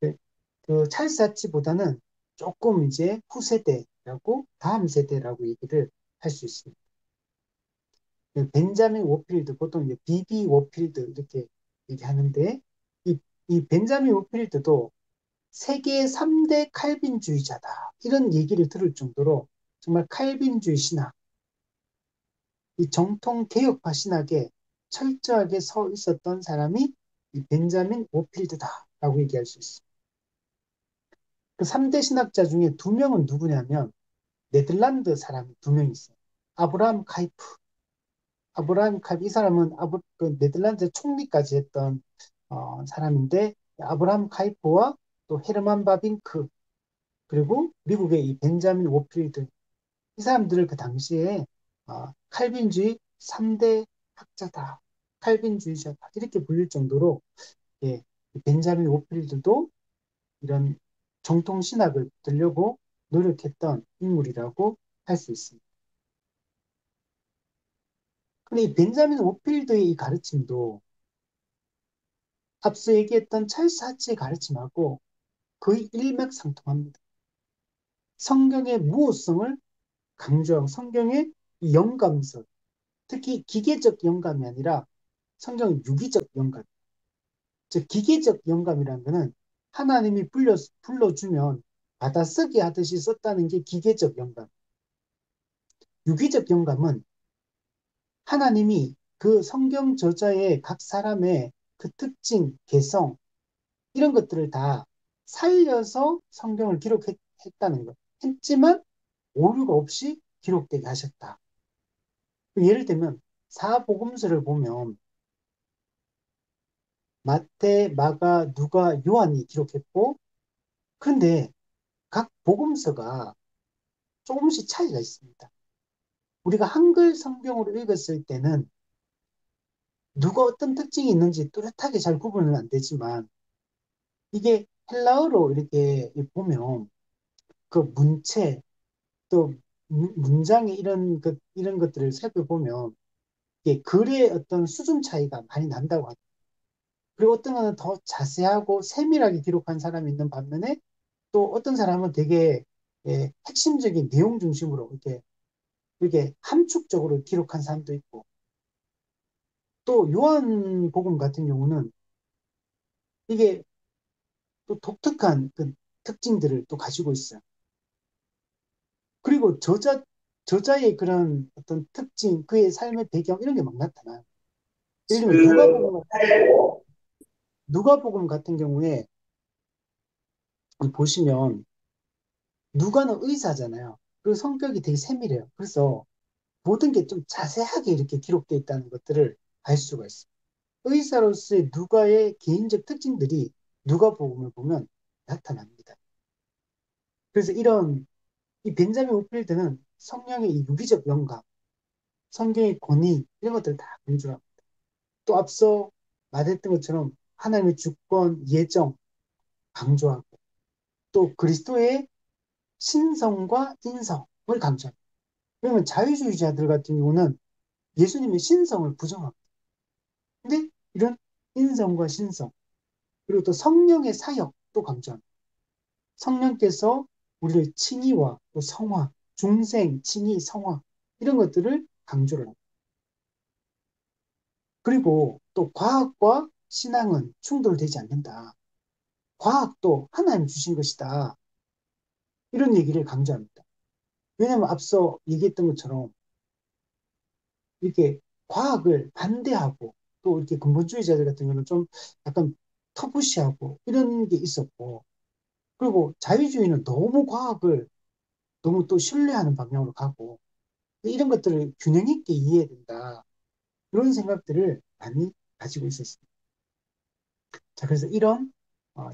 네, 그 찰스 하치보다는 조금 이제 후세대라고 다음 세대라고 얘기를 할 수 있습니다. 벤자민 워필드, 보통 이제 비비 워필드 이렇게 얘기하는데 이, 이 벤자민 워필드도 세계 3대 칼빈주의자다. 이런 얘기를 들을 정도로 정말 칼빈주의 신학, 이 정통 개혁파 신학에 철저하게 서 있었던 사람이 이 벤자민 워필드다라고 얘기할 수 있습니다. 그 3대 신학자 중에 두 명은 누구냐면 네덜란드 사람이 두 명 있어요. 아브라함 카이프. 아브라함 카이프 이 사람은 그 네덜란드 총리까지 했던 사람인데 아브라함 카이프와 또 헤르만 바빙크 그리고 미국의 이 벤자민 워필드 이 사람들을 그 당시에 칼빈주의 3대 학자다. 칼빈주의자다. 이렇게 불릴 정도로 예, 벤자민 워필드도 이런 정통 신학을 들려고 노력했던 인물이라고 할 수 있습니다. 근데 이 벤자민 워필드의 이 가르침도 앞서 얘기했던 찰스 하치의 가르침하고 거의 일맥상통합니다. 성경의 무호성을 강조하고 성경의 이 영감설, 특히 기계적 영감이 아니라 성경의 유기적 영감, 즉 기계적 영감이라는 것은 하나님이 불러주면 받아쓰기 하듯이 썼다는 게 기계적 영감. 유기적 영감은 하나님이 그 성경 저자의 각 사람의 그 특징, 개성 이런 것들을 다 살려서 성경을 기록했다는 것. 했지만 오류가 없이 기록되게 하셨다. 예를 들면 사복음서를 보면 마태, 마가, 누가, 요한이 기록했고 그런데 각 복음서가 조금씩 차이가 있습니다. 우리가 한글 성경으로 읽었을 때는 누가 어떤 특징이 있는지 뚜렷하게 잘 구분은 안 되지만 이게 헬라어로 이렇게 보면 그 문체 또 문장의 이런 것들을 살펴보면 이게 글의 어떤 수준 차이가 많이 난다고 합니다. 그리고 어떤 거는 더 자세하고 세밀하게 기록한 사람이 있는 반면에 또 어떤 사람은 되게 핵심적인 내용 중심으로 이렇게 이렇게 함축적으로 기록한 사람도 있고, 또 요한복음 같은 경우는 이게 또 독특한 그 특징들을 또 가지고 있어요. 그리고 저자의 그런 어떤 특징, 그의 삶의 배경 이런 게 막 나타나요. 예를 들면 누가복음 같은 경우에 보시면 누가는 의사잖아요. 그리고 성격이 되게 세밀해요. 그래서 모든 게 좀 자세하게 이렇게 기록되어 있다는 것들을 알 수가 있어요. 의사로서의 누가의 개인적 특징들이 누가복음을 보면 나타납니다. 그래서 이 벤자민 오필드는 성령의 이 유기적 영감, 성경의 권위 이런 것들을 다 강조합니다. 또 앞서 말했던 것처럼 하나님의 주권, 예정 강조하고 또 그리스도의 신성과 인성을 강조합니다. 그러면 자유주의자들 같은 경우는 예수님의 신성을 부정합니다. 근데 이런 인성과 신성 그리고 또 성령의 사역도 강조합니다. 성령께서 우리를 칭의와 또 성화, 중생, 칭의, 성화 이런 것들을 강조를 합니다. 그리고 또 과학과 신앙은 충돌되지 않는다. 과학도 하나님 주신 것이다. 이런 얘기를 강조합니다. 왜냐하면 앞서 얘기했던 것처럼 이렇게 과학을 반대하고 또 이렇게 근본주의자들 같은 경우는 좀 약간 터부시하고 이런 게 있었고 그리고 자유주의는 너무 과학을 너무 또 신뢰하는 방향으로 가고 이런 것들을 균형 있게 이해해야 된다. 그런 생각들을 많이 가지고 있었습니다. 자, 그래서 이런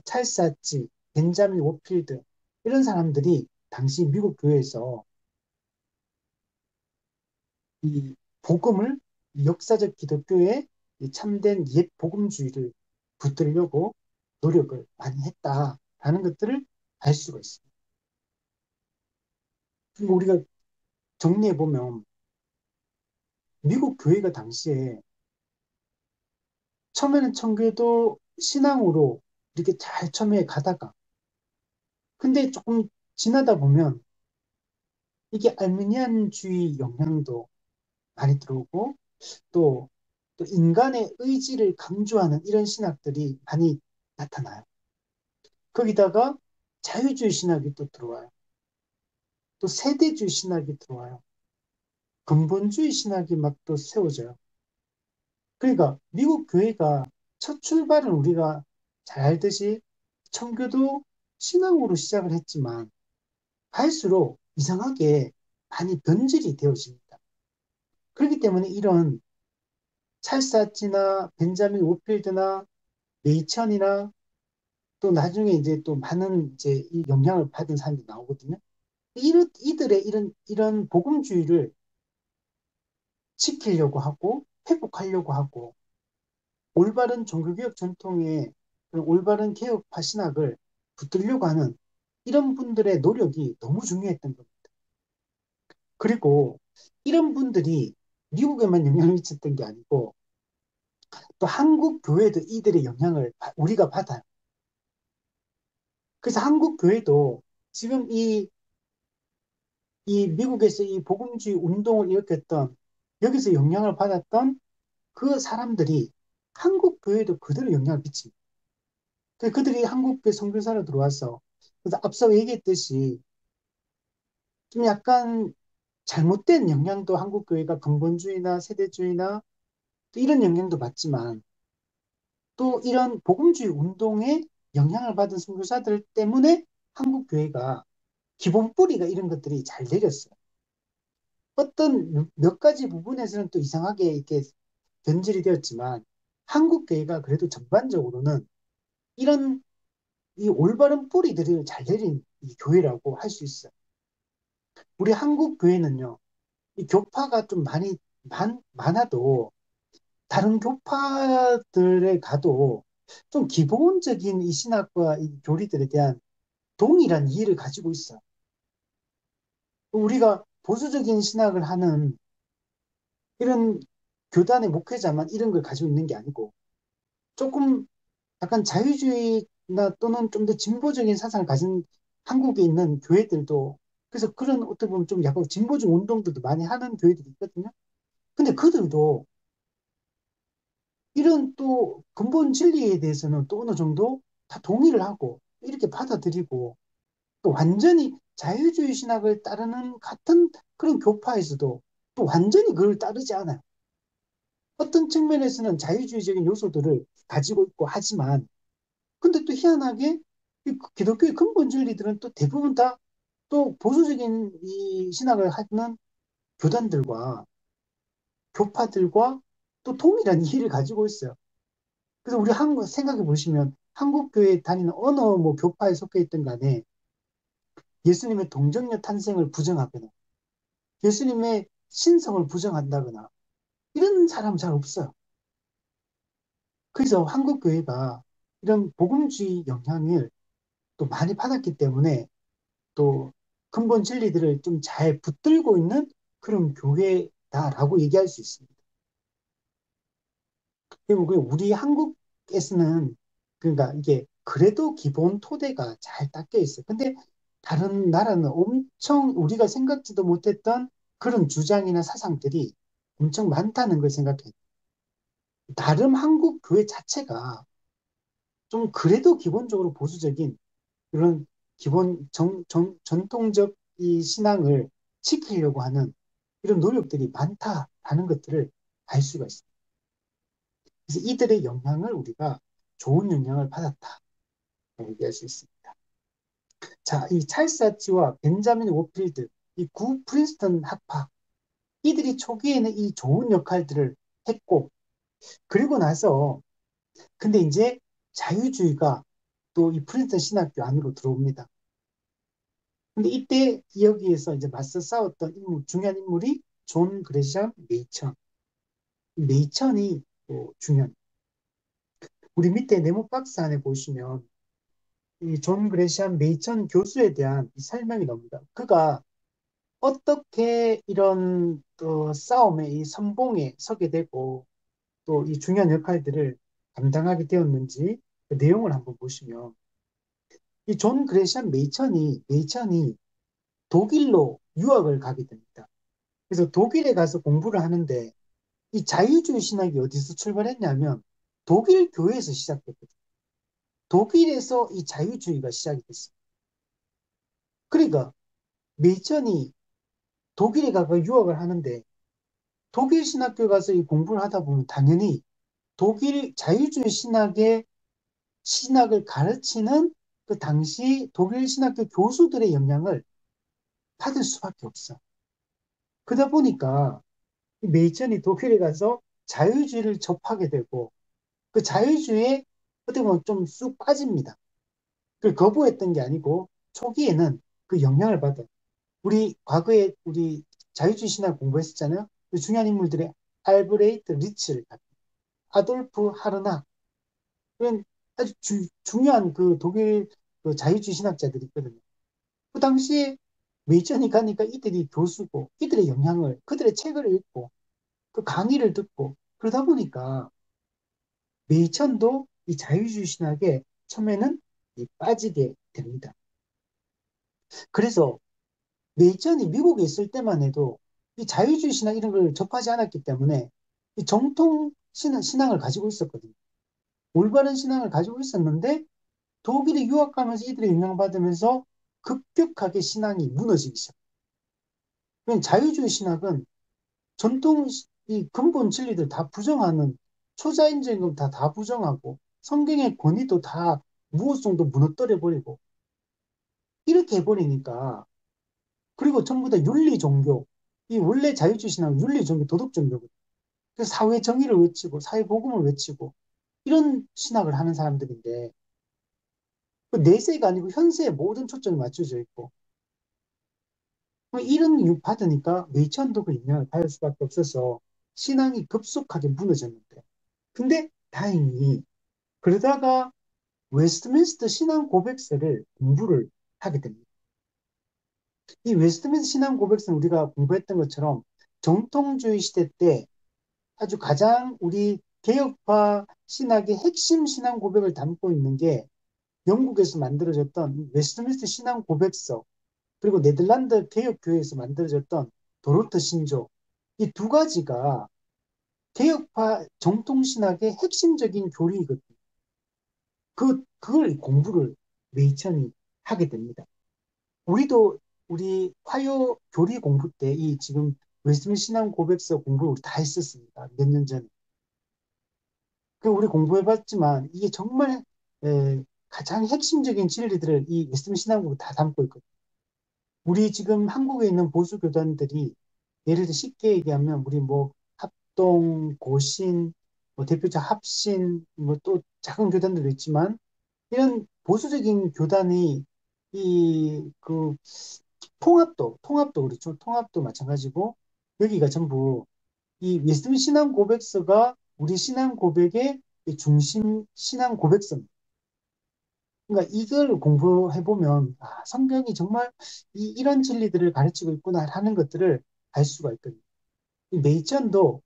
찰스 하치, 벤자민 워필드 이런 사람들이 당시 미국 교회에서 이 복음을 이 역사적 기독교의 이 참된 옛 복음주의를 붙들려고 노력을 많이 했다라는 것들을 알 수가 있습니다. 그리고 우리가 정리해 보면 미국 교회가 당시에 처음에는 청교도 신앙으로 이렇게 잘 처음에 가다가 근데 조금 지나다 보면 이게 알미니안주의 영향도 많이 들어오고 또, 또 인간의 의지를 강조하는 이런 신학들이 많이 나타나요. 거기다가 자유주의 신학이 또 들어와요. 또 세대주의 신학이 들어와요. 근본주의 신학이 막 또 세워져요. 그러니까 미국 교회가 첫 출발은 우리가 잘 알듯이 청교도 신앙으로 시작을 했지만 갈수록 이상하게 많이 변질이 되어집니다. 그렇기 때문에 이런 찰스 하치나 벤자민 오필드나 메이천이나 또 나중에 이제 또 많은 이제 이 영향을 받은 사람들이 나오거든요. 이들의 이런 복음주의를 지키려고 하고 회복하려고 하고 올바른 종교개혁 전통의 그런 올바른 개혁파 신학을 붙들려고 하는 이런 분들의 노력이 너무 중요했던 겁니다. 그리고 이런 분들이 미국에만 영향을 미쳤던 게 아니고 또 한국 교회도 이들의 영향을 우리가 받아요. 그래서 한국 교회도 지금 이 미국에서 이 복음주의 운동을 일으켰던 여기서 영향을 받았던 그 사람들이 한국 교회도 그대로 영향을 미칩니다. 그들이 한국교회 선교사로 들어와서 그래서 앞서 얘기했듯이 좀 약간 잘못된 영향도 한국교회가 근본주의나 세대주의나 또 이런 영향도 받지만 또 이런 복음주의 운동에 영향을 받은 선교사들 때문에 한국교회가 기본 뿌리가 이런 것들이 잘 내렸어요. 어떤 몇 가지 부분에서는 또 이상하게 이렇게 변질이 되었지만 한국교회가 그래도 전반적으로는 이런 이 올바른 뿌리들을 잘 내린 이 교회라고 할 수 있어요. 우리 한국 교회는요, 이 교파가 좀 많아도 다른 교파들에 가도 좀 기본적인 이 신학과 이 교리들에 대한 동일한 이해를 가지고 있어요. 우리가 보수적인 신학을 하는 이런 교단의 목회자만 이런 걸 가지고 있는 게 아니고 조금 약간 자유주의나 또는 좀 더 진보적인 사상을 가진 한국에 있는 교회들도 그래서 그런 어떻게 보면 좀 약간 진보적 운동들도 많이 하는 교회들이 있거든요. 근데 그들도 이런 또 근본 진리에 대해서는 또 어느 정도 다 동의를 하고 이렇게 받아들이고 또 완전히 자유주의 신학을 따르는 같은 그런 교파에서도 또 완전히 그걸 따르지 않아요. 어떤 측면에서는 자유주의적인 요소들을 가지고 있고 하지만 근데 또 희한하게 이 기독교의 근본 진리들은 또 대부분 다 또 보수적인 이 신학을 하는 교단들과 교파들과 또 동일한 이해를 가지고 있어요. 그래서 우리 한국 생각해 보시면 한국 교회 다니는 어느 뭐 교파에 속해 있든 간에 예수님의 동정녀 탄생을 부정하거나 예수님의 신성을 부정한다거나 이런 사람 잘 없어요. 그래서 한국 교회가 이런 복음주의 영향을 또 많이 받았기 때문에 또 근본 진리들을 좀 잘 붙들고 있는 그런 교회다라고 얘기할 수 있습니다. 그리고 우리 한국에서는 그러니까 이게 그래도 기본 토대가 잘 닦여 있어요. 근데 다른 나라는 엄청 우리가 생각지도 못했던 그런 주장이나 사상들이 엄청 많다는 걸 생각해요. 나름 한국 교회 자체가 좀 그래도 기본적으로 보수적인 이런 기본 전통적 이 신앙을 지키려고 하는 이런 노력들이 많다라는 것들을 알 수가 있습니다. 그래서 이들의 영향을 우리가 좋은 영향을 받았다. 얘기할 수 있습니다. 자, 이 찰스 아치와 벤자민 워필드, 이 구 프린스턴 학파, 이들이 초기에는 이 좋은 역할들을 했고, 그리고 나서, 근데 이제 자유주의가 또 이 프린스턴 신학교 안으로 들어옵니다. 근데 이때 여기에서 이제 맞서 싸웠던 인물, 중요한 인물이 존 그레샴 메이천. 메이천이 또 중요한. 우리 밑에 네모 박스 안에 보시면 이 존 그레샴 메이천 교수에 대한 이 설명이 나옵니다. 그가 어떻게 이런 또 싸움의 이 선봉에 서게 되고 또 이 중요한 역할들을 감당하게 되었는지 그 내용을 한번 보시면 이 존 그레샴 메이천이 독일로 유학을 가게 됩니다. 그래서 독일에 가서 공부를 하는데 이 자유주의 신학이 어디서 출발했냐면 독일 교회에서 시작됐거든요. 독일에서 이 자유주의가 시작이 됐어요. 그러니까 메이천이 독일에 가서 유학을 하는데 독일 신학교 가서 이 공부를 하다 보면 당연히 독일 자유주의 신학의 신학을 가르치는 그 당시 독일 신학교 교수들의 영향을 받을 수밖에 없어. 그러다 보니까 메이천이 독일에 가서 자유주의를 접하게 되고 그 자유주의에 어떻게 보면 좀 쑥 빠집니다. 그 거부했던 게 아니고 초기에는 그 영향을 받아. 우리 과거에 우리 자유주의 신학 공부했었잖아요. 그 중요한 인물들의 알브레이트 리츠를, 아돌프 하르나 그런 아주 중요한 그 독일 그 자유주의 신학자들이 있거든요. 그 당시에 메이전이 가니까 이들이 교수고 이들의 영향을 그들의 책을 읽고 그 강의를 듣고 그러다 보니까 메이천도 이 자유주의 신학에 처음에는 빠지게 됩니다. 그래서 메이천이 미국에 있을 때만 해도 이 자유주의 신학 이런 걸 접하지 않았기 때문에 이 정통 신앙을 가지고 있었거든요. 올바른 신앙을 가지고 있었는데 독일에 유학 가면서 이들의 영향받으면서 급격하게 신앙이 무너지기 시작해요. 자유주의 신학은 전통 이 근본 진리들 다 부정하는 초자연적인 다 부정하고 성경의 권위도 다 무엇성도 무너뜨려 버리고 이렇게 해버리니까 그리고 전부 다 윤리 종교 이 원래 자유주의 신학은 윤리 종교 도덕 종교거든요. 그래서 사회 정의를 외치고 사회 복음을 외치고 이런 신학을 하는 사람들인데 그 내세가 아니고 현세에 모든 초점이 맞춰져 있고 이런 이유 받으니까 웨이천도 그 영향을 받을 수밖에 없어서 신앙이 급속하게 무너졌는데 근데 다행히 그러다가 웨스트민스터 신앙 고백서를 공부를 하게 됩니다. 이 웨스트민스터 신앙 고백서는 우리가 공부했던 것처럼 정통주의 시대 때 아주 가장 우리 개혁파 신학의 핵심 신앙 고백을 담고 있는 게 영국에서 만들어졌던 웨스트민스터 신앙 고백서 그리고 네덜란드 개혁교회에서 만들어졌던 도르트 신조, 이 두 가지가 개혁파 정통신학의 핵심적인 교리이거든요. 그걸 공부를 메이천이 하게 됩니다. 우리도 우리 화요 교리 공부 때 이 지금 웨스트민스터 신앙 고백서 공부를 우리 다 했었습니다. 몇 년 전에. 그 우리 공부해봤지만 이게 정말 가장 핵심적인 진리들을 이 웨스트민스터 신앙 고백 다 담고 있거든요. 우리 지금 한국에 있는 보수 교단들이 예를 들어 쉽게 얘기하면 우리 뭐 합동, 고신, 뭐 대표적 합신, 뭐 또 작은 교단들도 있지만 이런 보수적인 교단이 그 통합도 그렇죠. 통합도 마찬가지고 여기가 전부 이 웨스트민 신앙 고백서가 우리 신앙 고백의 이 중심 신앙 고백서입니다. 그러니까 이걸 공부해 보면 아, 성경이 정말 이런 진리들을 가르치고 있구나 하는 것들을 알 수가 있거든요. 이 메이천도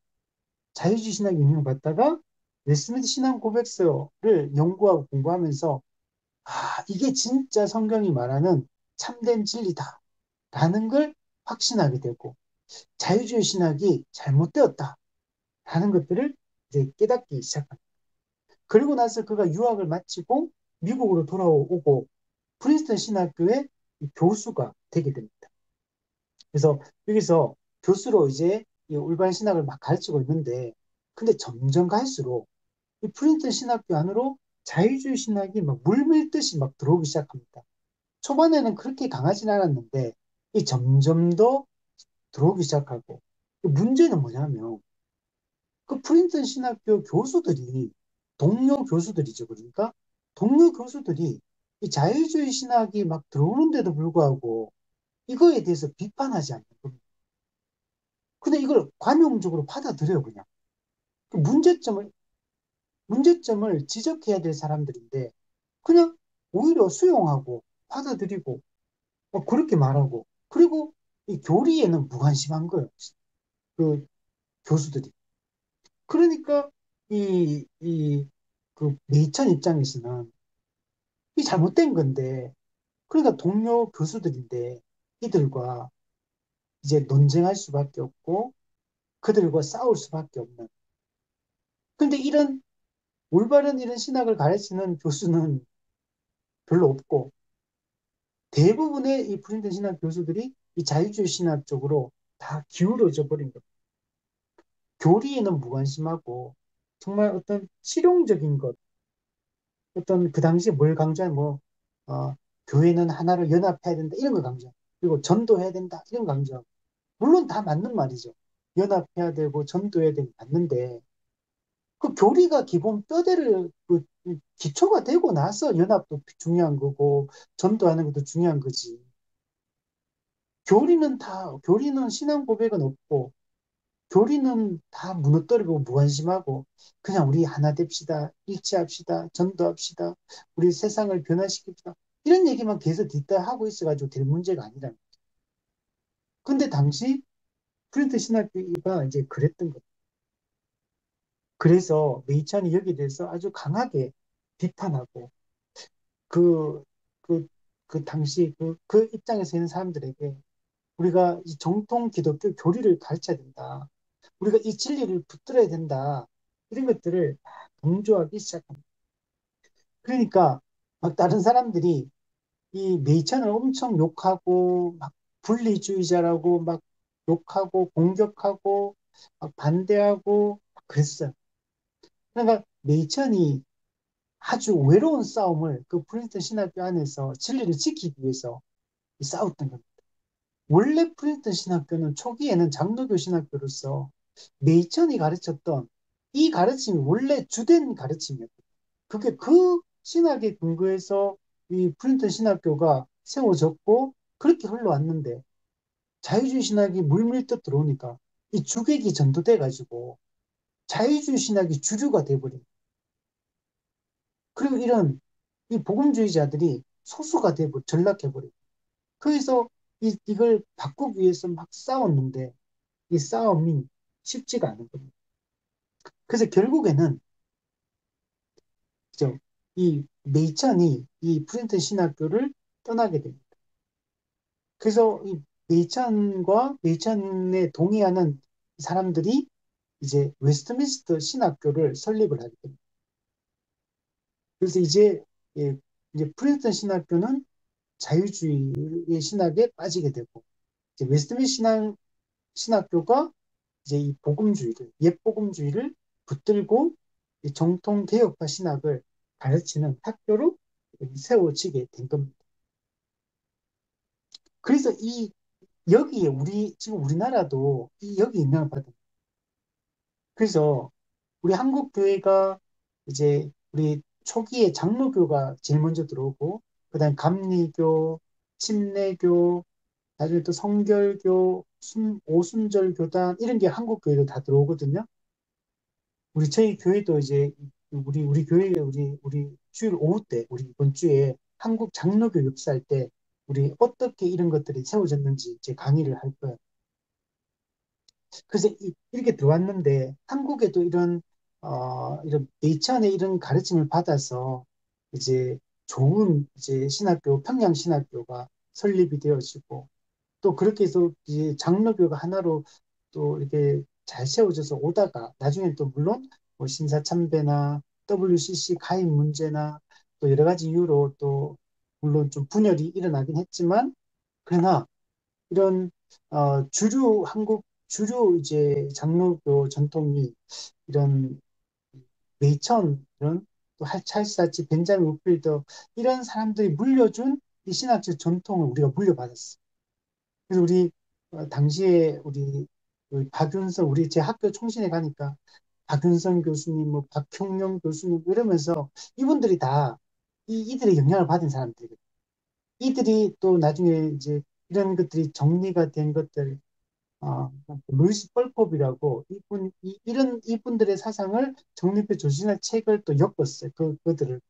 자유주의 신학 영향을 받다가 웨스트민스터 신앙 고백서를 연구하고 공부하면서 아, 이게 진짜 성경이 말하는 참된 진리다라는 걸 확신하게 되고 자유주의 신학이 잘못되었다라는 것들을 이제 깨닫기 시작합니다. 그리고 나서 그가 유학을 마치고 미국으로 돌아오고 프린스턴 신학교의 교수가 되게 됩니다. 그래서 여기서 교수로 이제 이 올바른 신학을 막 가르치고 있는데 근데 점점 갈수록 이 프린스턴 신학교 안으로 자유주의 신학이 막 물밀듯이 막 들어오기 시작합니다. 초반에는 그렇게 강하진 않았는데 이 점점 더 들어오기 시작하고 문제는 뭐냐면 그 프린스턴 신학교 교수들이 동료 교수들이죠. 그러니까 동료 교수들이 이 자유주의 신학이 막 들어오는데도 불구하고 이거에 대해서 비판하지 않는 겁니다. 근데 이걸 관용적으로 받아들여요, 그냥. 그 문제점을 지적해야 될 사람들인데 그냥 오히려 수용하고 받아들이고 그렇게 말하고 그리고 이 교리에는 무관심한 거예요. 그 교수들이. 그러니까 그 메이천 입장에서는 이 잘못된 건데 그러니까 동료 교수들인데 이들과 이제 논쟁할 수밖에 없고 그들과 싸울 수밖에 없는. 근데 이런 올바른 이런 신학을 가르치는 교수는 별로 없고 대부분의 이 프린트 신학 교수들이 이 자유주의 신학 쪽으로 다 기울어져 버린 겁니다. 교리에는 무관심하고 정말 어떤 실용적인 것, 어떤 그 당시에 뭘 강조하면 어, 교회는 하나로 연합해야 된다 이런 거 강조. 그리고 전도해야 된다 이런 거 강조. 물론 다 맞는 말이죠. 연합해야 되고 전도해야 되고 맞는데 그 교리가 기본 뼈대를 기초가 되고 나서 연합도 중요한 거고 전도하는 것도 중요한 거지. 교리는 신앙 고백은 없고 교리는 다 무너뜨리고 무관심하고 그냥 우리 하나 됩시다. 일치합시다. 전도합시다. 우리 세상을 변화시킵시다. 이런 얘기만 계속 뒷다 하고 있어가지고 될 문제가 아니라. 근데 당시 프린트 신학교가 이제 그랬던 거예요. 그래서 메이찬이 여기에 대해서 아주 강하게 비판하고 그, 그, 그 당시 그 입장에서 있는 사람들에게 우리가 이 정통 기독교 교리를 가르쳐야 된다. 우리가 이 진리를 붙들어야 된다. 이런 것들을 강조하기 시작합니다. 그러니까 막 다른 사람들이 이 메이찬을 엄청 욕하고 막 분리주의자라고 막 욕하고 공격하고 막 반대하고 막 그랬어요. 그러니까 메이찬이 아주 외로운 싸움을 그 프린스턴 신학교 안에서 진리를 지키기 위해서 싸웠던 겁니다. 원래 프린스턴 신학교는 초기에는 장로교 신학교로서 메이천이 가르쳤던 이 가르침이 원래 주된 가르침이었거든요. 그게 그 신학에 근거해서 이 프린스턴 신학교가 세워졌고 그렇게 흘러왔는데 자유주의 신학이 물밀듯 들어오니까 이 주객이 전도돼 가지고 자유주의 신학이 주류가 돼버린 그리고 이런 이 복음주의자들이 소수가 되고 전락해버리고 거기서 이걸 바꾸기 위해서 막 싸웠는데 이 싸움이 쉽지가 않은 겁니다. 그래서 결국에는 이 메이천이 이 프린트 신학교를 떠나게 됩니다. 그래서 이 메이찬과 메이찬에 동의하는 사람들이 이제 웨스트민스터 신학교를 설립을 하게 됩니다. 그래서 예, 이제 프린스턴 신학교는 자유주의의 신학에 빠지게 되고, 이제 신학교가 이제 이 복음주의를, 옛 복음주의를 붙들고 이 정통 개혁파 신학을 가르치는 학교로 세워지게 된 겁니다. 그래서 여기에 지금 우리나라도 여기 영향을 받은. 그래서 우리 한국 교회가 이제 우리 초기에 장로교가 제일 먼저 들어오고, 그다음 감리교, 침례교, 나중에 또 성결교, 오순절 교단 이런 게 한국 교회도 다 들어오거든요. 저희 교회도 이제 우리 교회 우리 주일 오후 때 우리 이번 주에 한국 장로교 역사할 때 우리 어떻게 이런 것들이 세워졌는지 이제 강의를 할 거예요. 그래서 렇게 들어왔는데 한국에도 이런 네이천의 이런 가르침을 받아서 이제 좋은 이제 평양 신학교가 설립이 되어지고, 또 그렇게 해서 이제 장로교가 하나로 또 이렇게 잘 세워져서 오다가 나중에 또 물론 뭐 신사참배나 WCC 가입 문제나 또 여러 가지 이유로 또 물론 좀 분열이 일어나긴 했지만, 그러나 이런 한국 주류 이제 장로교 전통이 이런 메이천 이런 또 찰스다치 벤자민 우필더 이런 사람들이 물려준 이 신학적 전통을 우리가 물려받았어. 그래서 당시에 우리 박윤성 우리 제 학교 총신에 가니까 박윤성 교수님, 뭐 박형영 교수님 이러면서 이분들이 다 이들의 영향을 받은 사람들이거든요. 이들이 또 나중에 이제 이런 것들이 정리가 된 것들, 루이스 펄콥이라고 이분들의 사상을 정립해 조신할 책을 또 엮었어요. 그들을.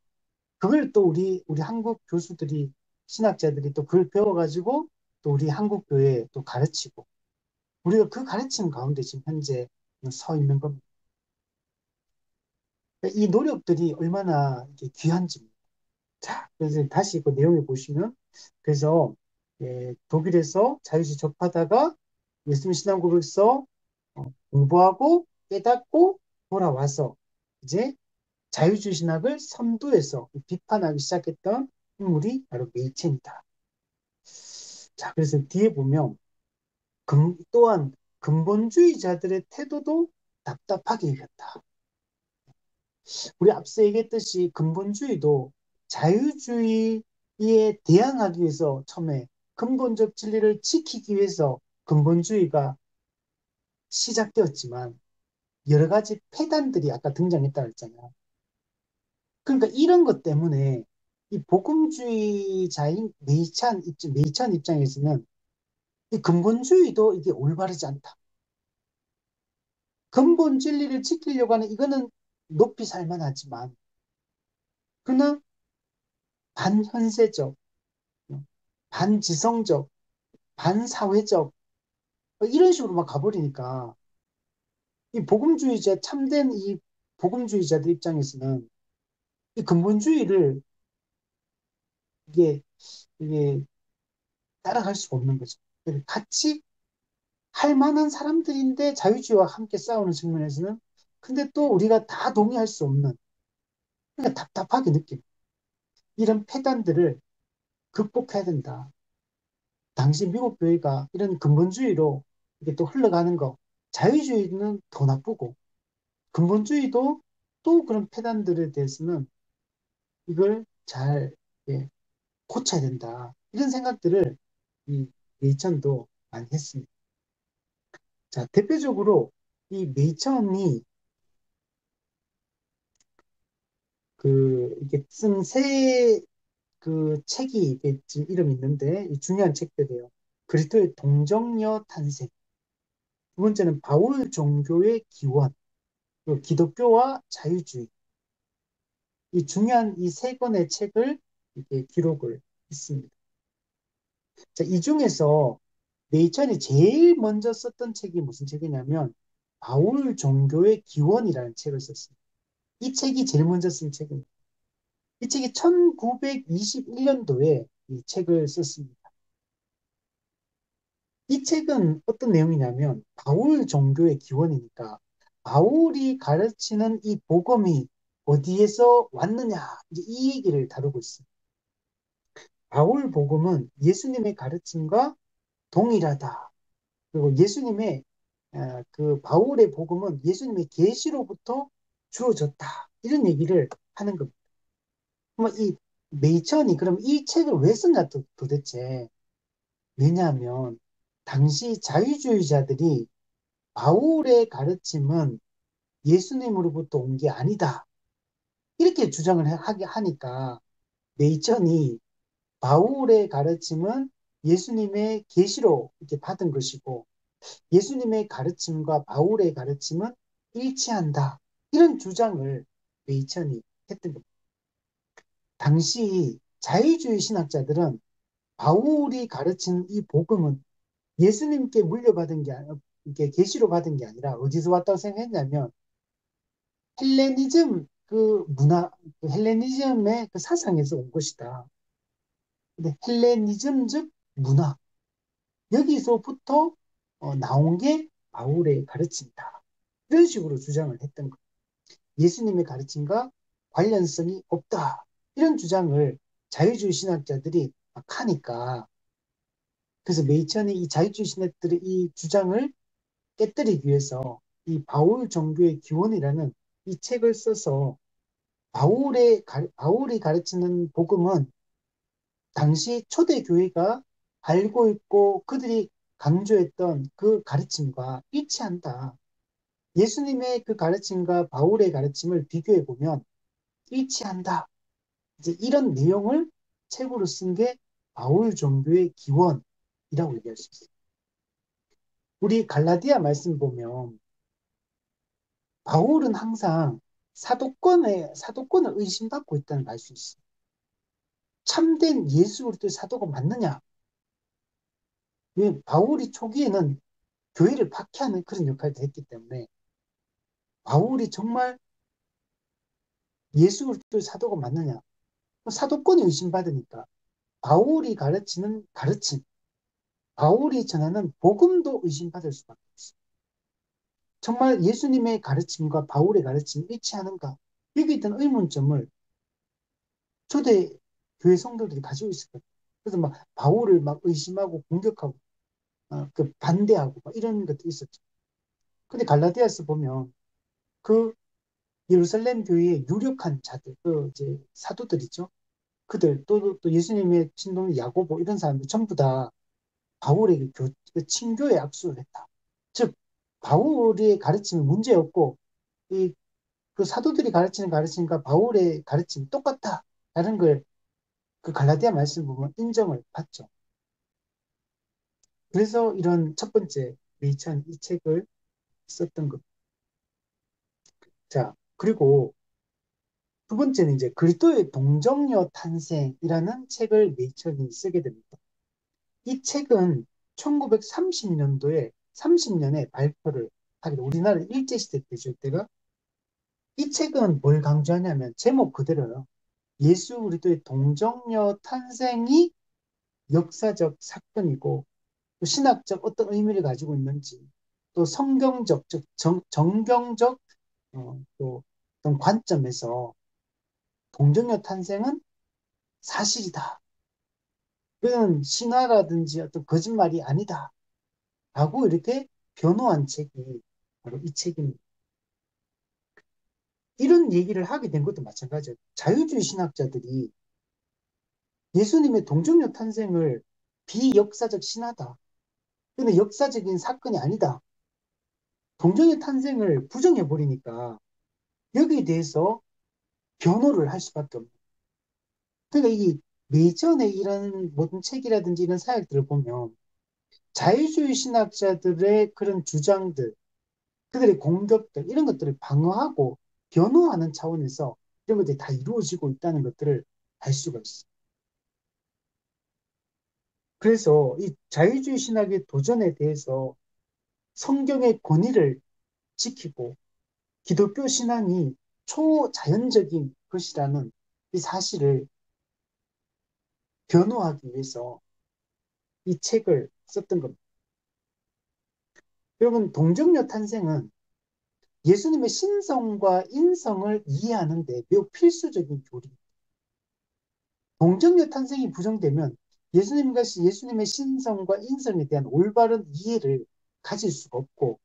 그걸 또 우리 한국 교수들이, 신학자들이 또 그걸 배워가지고 또 우리 한국 교회에 또 가르치고, 우리가 그 가르치는 가운데 지금 현재 서 있는 겁니다. 이 노력들이 얼마나 이게 귀한지. 자, 그래서 다시 그 내용을 보시면, 그래서 독일에서 자유주의 접하다가 예수님 신앙고백서 공부하고 깨닫고 돌아와서 이제 자유주의 신학을 선두에서 비판하기 시작했던 인물이 바로 메이첸이다. 자, 그래서 뒤에 보면 또한 근본주의자들의 태도도 답답하게 여겼다. 우리 앞서 얘기했듯이 근본주의도 자유주의에 대항하기 위해서 처음에 근본적 진리를 지키기 위해서 근본주의가 시작되었지만 여러 가지 폐단들이 아까 등장했다고 했잖아요. 그러니까 이런 것 때문에 이 복음주의자인 메이찬 입장에서는 이 근본주의도 이게 올바르지 않다. 근본 진리를 지키려고 하는 이거는 높이 살만하지만, 그러나 반현세적, 반지성적, 반사회적 이런 식으로 막 가버리니까 이 참된 이 복음주의자들 입장에서는 이 근본주의를 이게 이게 따라갈 수가 없는 거죠. 같이 할 만한 사람들인데 자유주의와 함께 싸우는 측면에서는, 근데 또 우리가 다 동의할 수 없는, 그러니까 답답하게 느끼는 이런 폐단들을 극복해야 된다. 당시 미국 교회가 이런 근본주의로 이게 또 흘러가는 거, 자유주의는 더 나쁘고 근본주의도 또 그런 폐단들에 대해서는 이걸 잘 예, 고쳐야 된다. 이런 생각들을 이 메이천도 많이 했습니다. 자, 대표적으로 이 메이천이 이게 쓴 그 책이 이게 지금 이름이 있는데 중요한 책들이에요. 그리스도의 동정녀 탄생. 두 번째는 바울 종교의 기원. 그리고 기독교와 자유주의. 이 중요한 이 세 권의 책을 이렇게 기록을 했습니다. 자, 이 중에서 네이천이 제일 먼저 썼던 책이 무슨 책이냐면 바울 종교의 기원이라는 책을 썼습니다. 이 책이 제일 먼저 쓴 책입니다. 이 책이 1921년도에 이 책을 썼습니다. 이 책은 어떤 내용이냐면 바울 종교의 기원이니까 바울이 가르치는 이 복음이 어디에서 왔느냐 이제 이 얘기를 다루고 있습니다. 바울 복음은 예수님의 가르침과 동일하다. 그리고 예수님의 그 바울의 복음은 예수님의 계시로부터 주어졌다. 이런 얘기를 하는 겁니다. 그럼 이 메이천이 그럼 이 책을 왜 썼냐 도대체. 왜냐하면 당시 자유주의자들이 바울의 가르침은 예수님으로부터 온 게 아니다. 이렇게 주장을 하게 하니까 메이천이 바울의 가르침은 예수님의 계시로 이렇게 받은 것이고 예수님의 가르침과 바울의 가르침은 일치한다. 이런 주장을 메이천이 했던 겁니다. 당시 자유주의 신학자들은 바울이 가르친 이 복음은 예수님께 물려받은 게 이게 계시로 받은 게 아니라 어디서 왔다고 생각했냐면 헬레니즘 그 문화, 그 헬레니즘의 그 사상에서 온 것이다. 근데 헬레니즘 즉 문화 여기서부터 나온 게 바울의 가르침이다. 이런 식으로 주장을 했던 거예요. 예수님의 가르침과 관련성이 없다. 이런 주장을 자유주의 신학자들이 막 하니까 그래서 메이천이 이 자유주의 신학들의 이 주장을 깨뜨리기 위해서 이 바울 종교의 기원이라는 이 책을 써서 바울이 가르치는 복음은 당시 초대교회가 알고 있고 그들이 강조했던 그 가르침과 일치한다. 예수님의 그 가르침과 바울의 가르침을 비교해 보면 일치한다. 이제 이런 내용을 책으로 쓴 게 바울 종교의 기원이라고 얘기할 수 있어요. 우리 갈라디아 말씀 보면 바울은 항상 사도권을 의심받고 있다는 걸 알 수 있어요. 참된 예수 그리스도의 사도가 맞느냐? 왜 바울이 초기에는 교회를 박해하는 그런 역할도 했기 때문에 바울이 정말 예수 그리스도의 사도가 맞느냐? 사도권이 의심받으니까 바울이 가르치는 가르침, 바울이 전하는 복음도 의심받을 수밖에 없어요. 정말 예수님의 가르침과 바울의 가르침이 일치하는가? 여기에 있던 의문점을 초대 교회 성도들이 가지고 있었거든요. 그래서 막 바울을 막 의심하고 공격하고 그 반대하고 막 이런 것도 있었죠. 근데 갈라디아서 보면 그 예루살렘 교회의 유력한 자들, 그 이제 사도들이죠. 그들 또 예수님의 친동 야고보 이런 사람들 전부 다 바울에게 그 친교에 악수를 했다. 즉 바울의 가르침이 문제였고 이 그 사도들이 가르치는 가르침과 바울의 가르침이 똑같다라는 걸 그 갈라디아 말씀 보면 인정을 받죠. 그래서 이런 첫 번째 메이천 이 책을 썼던 것. 자, 그리고 두 번째는 이제 그리스도의 동정녀 탄생이라는 책을 메이천이 쓰게 됩니다. 이 책은 1930년도에 30년에 발표를 하게 됩니다. 우리나라 일제시대 때죠, 때가. 이 책은 뭘 강조하냐면 제목 그대로요. 예수 그리스도의 동정녀 탄생이 역사적 사건이고 또 신학적 어떤 의미를 가지고 있는지 또 성경적, 즉 정경적 또 어떤 관점에서 동정녀 탄생은 사실이다. 그건 신화라든지 어떤 거짓말이 아니다. 라고 이렇게 변호한 책이 바로 이 책입니다. 이런 얘기를 하게 된 것도 마찬가지예요. 자유주의 신학자들이 예수님의 동정녀 탄생을 비역사적 신화다. 근데 역사적인 사건이 아니다. 동정녀 탄생을 부정해버리니까 여기에 대해서 변호를 할 수밖에 없는. 그러니까 이 예전에 이런 모든 책이라든지 이런 사역들을 보면 자유주의 신학자들의 그런 주장들, 그들의 공격들, 이런 것들을 방어하고 변호하는 차원에서 이런 것들이 다 이루어지고 있다는 것들을 알 수가 있어요. 그래서 이 자유주의 신학의 도전에 대해서 성경의 권위를 지키고 기독교 신앙이 초자연적인 것이라는 이 사실을 변호하기 위해서 이 책을 썼던 겁니다. 여러분, 동정녀 탄생은 예수님의 신성과 인성을 이해하는 데 매우 필수적인 교리. 동정녀 탄생이 부정되면 예수님의 신성과 인성에 대한 올바른 이해를 가질 수가 없고,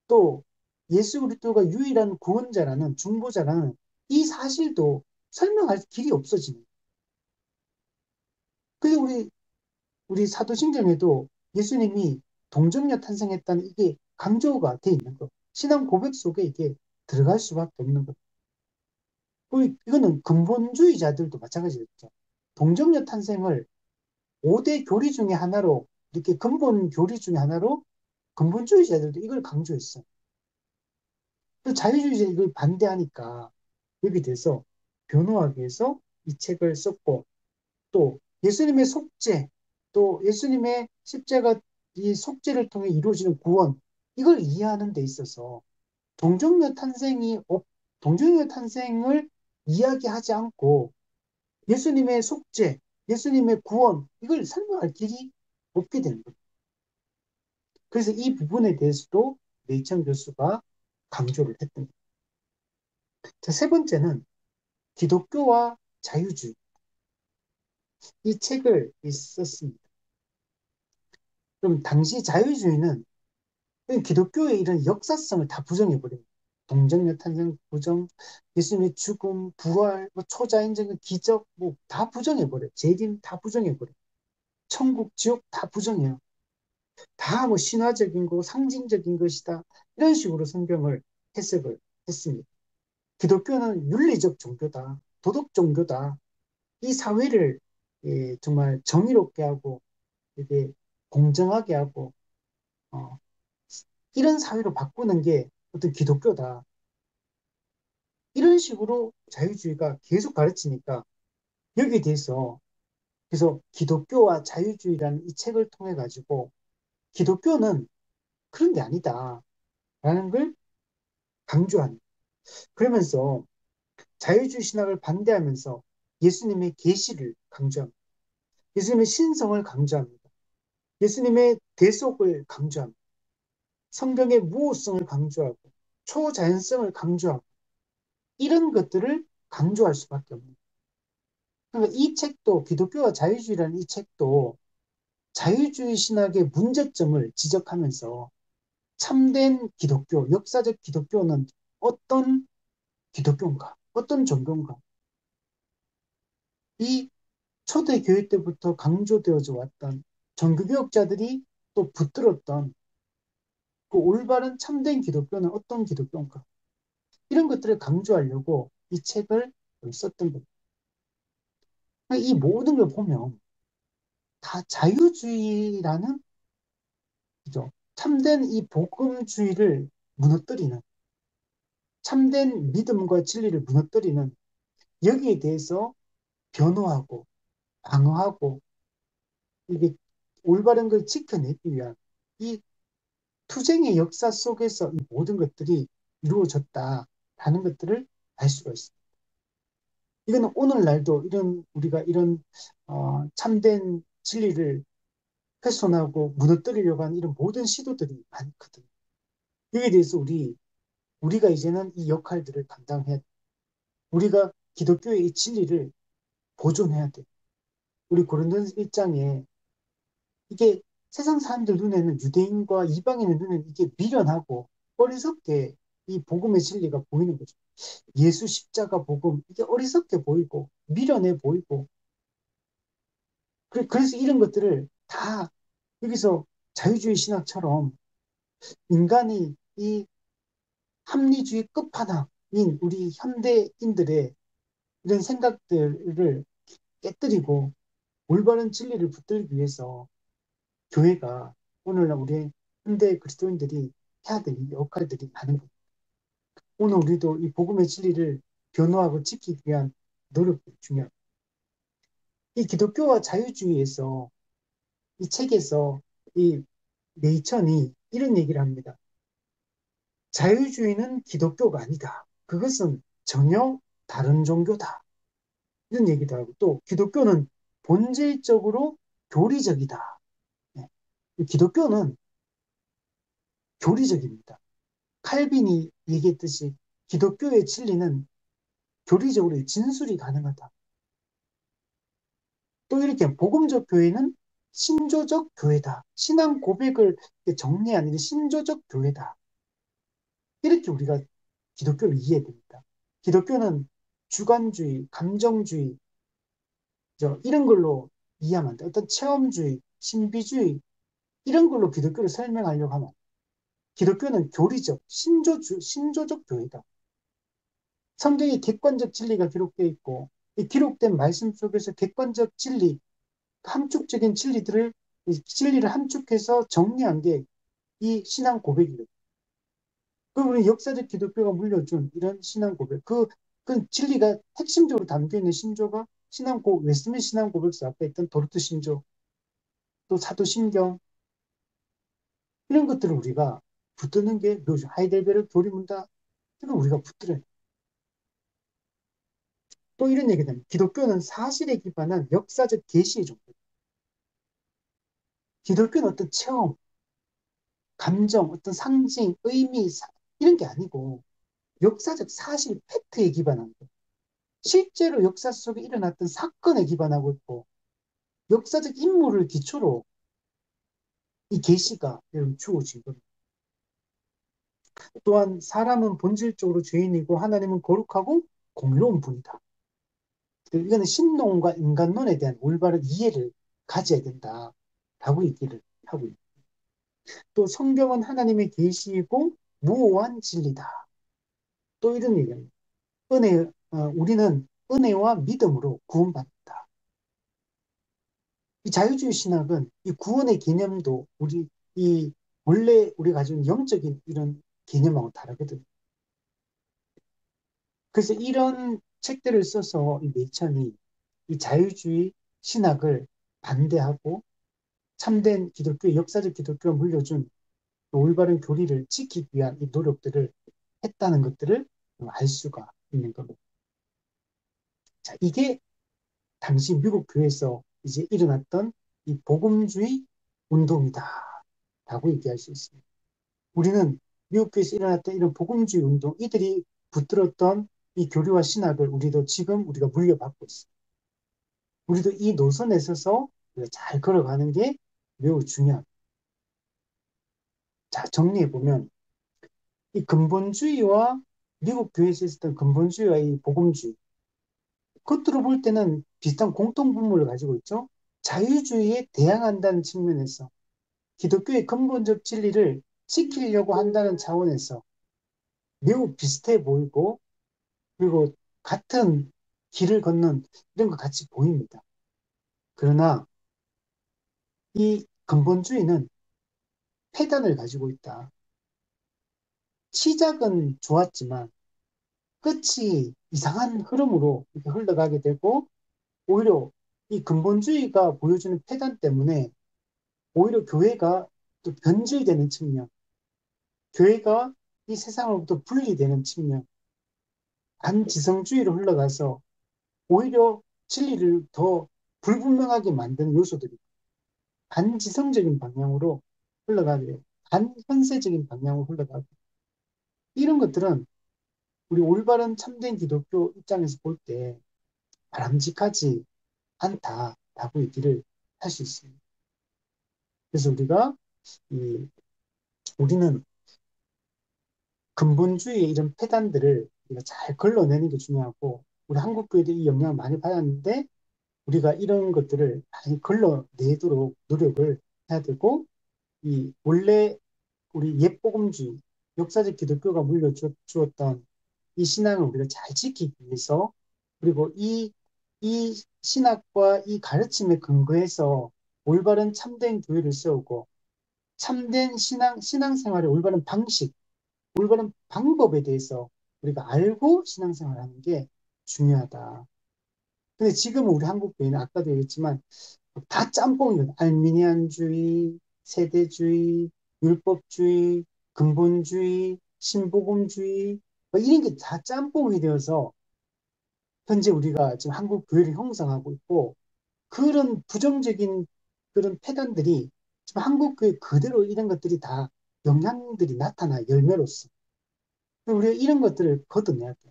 또 예수 그리스도가 유일한 구원자라는 중보자라는 이 사실도 설명할 길이 없어지는. 그래서 우리 사도신경에도 예수님이 동정녀 탄생했다는 이게 강조가 돼 있는 거. 신앙 고백 속에 이게 들어갈 수밖에 없는 거. 이거는 근본주의자들도 마찬가지였죠. 동정녀 탄생을 5대 교리 중에 하나로, 이렇게 근본 교리 중에 하나로 근본주의자들도 이걸 강조했어요. 또 자유주의자 이걸 반대하니까 여기 대해서 변호하기 위해서 이 책을 썼고, 또 예수님의 속죄, 또 예수님의 십자가 이 속죄를 통해 이루어지는 구원, 이걸 이해하는 데 있어서 동정녀 탄생이 동정녀 탄생을 이야기하지 않고 예수님의 속죄, 예수님의 구원, 이걸 설명할 길이 없게 되는 거예요. 그래서 이 부분에 대해서도 메이천 교수가 강조를 했던 거예요. 자, 세 번째는 기독교와 자유주의. 이 책을 썼습니다. 그럼 당시 자유주의는 기독교의 이런 역사성을 다 부정해버립니다. 동정녀 탄생 부정, 예수님의 죽음, 부활, 뭐 초자연적인 기적, 뭐 다 부정해버려요. 재림 다 부정해버려요. 천국, 지옥 다 부정해요. 다 뭐 신화적인 거, 상징적인 것이다. 이런 식으로 성경을 해석을 했습니다. 기독교는 윤리적 종교다. 도덕 종교다. 이 사회를 정말 정의롭게 하고 이게 공정하게 하고 어, 이런 사회로 바꾸는 게 어떤 기독교다. 이런 식으로 자유주의가 계속 가르치니까 여기에 대해서 그래서 기독교와 자유주의라는 이 책을 통해 가지고 기독교는 그런 게 아니다라는 걸 강조하는. 그러면서 자유주의 신학을 반대하면서 예수님의 계시를 강조합니다. 예수님의 신성을 강조합니다. 예수님의 대속을 강조합니다. 성경의 무호성을 강조하고 초자연성을 강조하고 이런 것들을 강조할 수밖에 없는. 그러니까 이 책도 기독교와 자유주의라는 이 책도 자유주의 신학의 문제점을 지적하면서 참된 기독교, 역사적 기독교는 어떤 기독교인가, 어떤 종교인가. 이 초대교회 때부터 강조되어져 왔던 종교개혁자들이 또 붙들었던 그 올바른 참된 기독교는 어떤 기독교인가. 이런 것들을 강조하려고 이 책을 썼던 겁니다. 이 모든 걸 보면 다 자유주의라는 그죠? 참된 이 복음주의를 무너뜨리는 참된 믿음과 진리를 무너뜨리는 여기에 대해서 변호하고 방어하고 이게 올바른 걸 지켜내기 위한 이 투쟁의 역사 속에서 이 모든 것들이 이루어졌다라는 것들을 알 수가 있습니다. 이거는 오늘날도 우리가 이런 참된 진리를 훼손하고 무너뜨리려고 하는 이런 모든 시도들이 많거든요. 여기에 대해서 우리가 이제는 이 역할들을 감당해야 돼. 우리가 기독교의 이 진리를 보존해야 돼. 우리 고린도전서 1장에 이게 세상 사람들 눈에는 유대인과 이방인의 눈에는 이게 미련하고 어리석게 이 복음의 진리가 보이는 거죠. 예수 십자가 복음 이게 어리석게 보이고 미련해 보이고 그래서 이런 것들을 다 여기서 자유주의 신학처럼 인간이 이 합리주의 끝판왕인 우리 현대인들의 이런 생각들을 깨뜨리고 올바른 진리를 붙들기 위해서 교회가 오늘날 우리 현대 그리스도인들이 해야 될 역할들이 많은 겁니다. 오늘 우리도 이 복음의 진리를 변호하고 지키기 위한 노력이 중요합니다. 이 기독교와 자유주의에서 이 책에서 이 네이천이 이런 얘기를 합니다. 자유주의는 기독교가 아니다. 그것은 전혀 다른 종교다. 이런 얘기도 하고 또 기독교는 본질적으로 교리적이다. 네. 기독교는 교리적입니다. 칼빈이 얘기했듯이 기독교의 진리는 교리적으로 진술이 가능하다. 또 이렇게 복음적 교회는 신조적 교회다. 신앙 고백을 정리하는 신조적 교회다. 이렇게 우리가 기독교를 이해됩니다. 기독교는 주관주의, 감정주의, 이런 걸로 이해하면 안 돼. 어떤 체험주의, 신비주의, 이런 걸로 기독교를 설명하려고 하면 기독교는 교리적, 신조적 교회다. 성경에 객관적 진리가 기록되어 있고, 이 기록된 말씀 속에서 객관적 진리, 함축적인 진리들을, 이 진리를 함축해서 정리한 게 이 신앙 고백이거든요. 그 우리 역사적 기독교가 물려준 이런 신앙 고백, 그 진리가 핵심적으로 담겨 있는 신조가 웨스트민 신앙 고백서 앞에 있던 도르트 신조, 또 사도신경, 이런 것들을 우리가 붙드는 게 묘죠. 하이델베르 교리문답, 이걸 우리가 붙들어야 돼. 또 이런 얘기가 됩니다. 기독교는 사실에 기반한 역사적 계시의 종교. 기독교는 어떤 체험, 감정, 어떤 상징, 의미, 이런 게 아니고 역사적 사실, 팩트에 기반한 거. 실제로 역사 속에 일어났던 사건에 기반하고 있고 역사적 인물을 기초로 이 계시가 주어진 겁니다. 또한 사람은 본질적으로 죄인이고 하나님은 거룩하고 공의로운 분이다. 이거는 신론과 인간론에 대한 올바른 이해를 가져야 된다라고 얘기를 하고 있습니다. 또 성경은 하나님의 계시이고 무오한 진리다. 또 이런 얘기입니다. 우리는 은혜와 믿음으로 구원받는다. 이 자유주의 신학은 이 구원의 개념도 이 원래 우리가 가지고 있는 영적인 이런 개념하고 다르거든요. 그래서 이런 책들을 써서 이 메이천이 이 자유주의 신학을 반대하고 참된 기독교, 역사적 기독교가 물려준 올바른 교리를 지키기 위한 이 노력들을 했다는 것들을 알 수가 있는 겁니다. 자, 이게 당시 미국 교회에서 이제 일어났던 이 복음주의 운동이다. 라고 얘기할 수 있습니다. 우리는 미국 교회에서 일어났던 이런 복음주의 운동, 이들이 붙들었던 이 교리와 신학을 우리도 지금 우리가 물려받고 있습니다. 우리도 이 노선에 서서 우리가 잘 걸어가는 게 매우 중요합니다. 자, 정리해보면 이 근본주의와 미국 교회에서 있었던 근본주의와 이 복음주의, 겉으로 볼 때는 비슷한 공통분모를 가지고 있죠. 자유주의에 대항한다는 측면에서 기독교의 근본적 진리를 지키려고 한다는 차원에서 매우 비슷해 보이고 그리고 같은 길을 걷는 이런 것 같이 보입니다. 그러나 이 근본주의는 폐단을 가지고 있다. 시작은 좋았지만 끝이 이상한 흐름으로 이렇게 흘러가게 되고 오히려 이 근본주의가 보여주는 폐단 때문에 오히려 교회가 또 변질되는 측면, 교회가 이 세상으로부터 분리되는 측면, 반지성주의로 흘러가서 오히려 진리를 더 불분명하게 만드는 요소들이 반지성적인 방향으로 흘러가게 돼요. 반현세적인 방향으로 흘러가고 이런 것들은 우리 올바른 참된 기독교 입장에서 볼 때 바람직하지 않다라고 얘기를 할 수 있습니다. 그래서 이, 우리는 근본주의의 이런 폐단들을 우리가 잘 걸러내는 게 중요하고 우리 한국교회도 이 영향을 많이 받았는데 우리가 이런 것들을 많이 걸러내도록 노력을 해야 되고 이 원래 우리 옛복음주의 역사적 기독교가 물려주었던 이 신앙을 우리가 잘 지키기 위해서 그리고 이 신학과 이 가르침에 근거해서 올바른 참된 교회를 세우고 참된 신앙생활의 올바른 방식, 올바른 방법에 대해서 우리가 알고 신앙생활하는 게 중요하다. 근데 지금은 우리 한국 교회는 아까도 얘기했지만 다 짬뽕이거든. 알미니안주의, 세대주의, 율법주의, 근본주의, 신복음주의 뭐 이런 게 다 짬뽕이 되어서 현재 우리가 지금 한국 교회를 형성하고 있고 그런 부정적인 그런 패단들이 지금 한국 교회 그대로 이런 것들이 다 영향들이 나타나 열매로서. 우리가 이런 것들을 걷어내야 돼.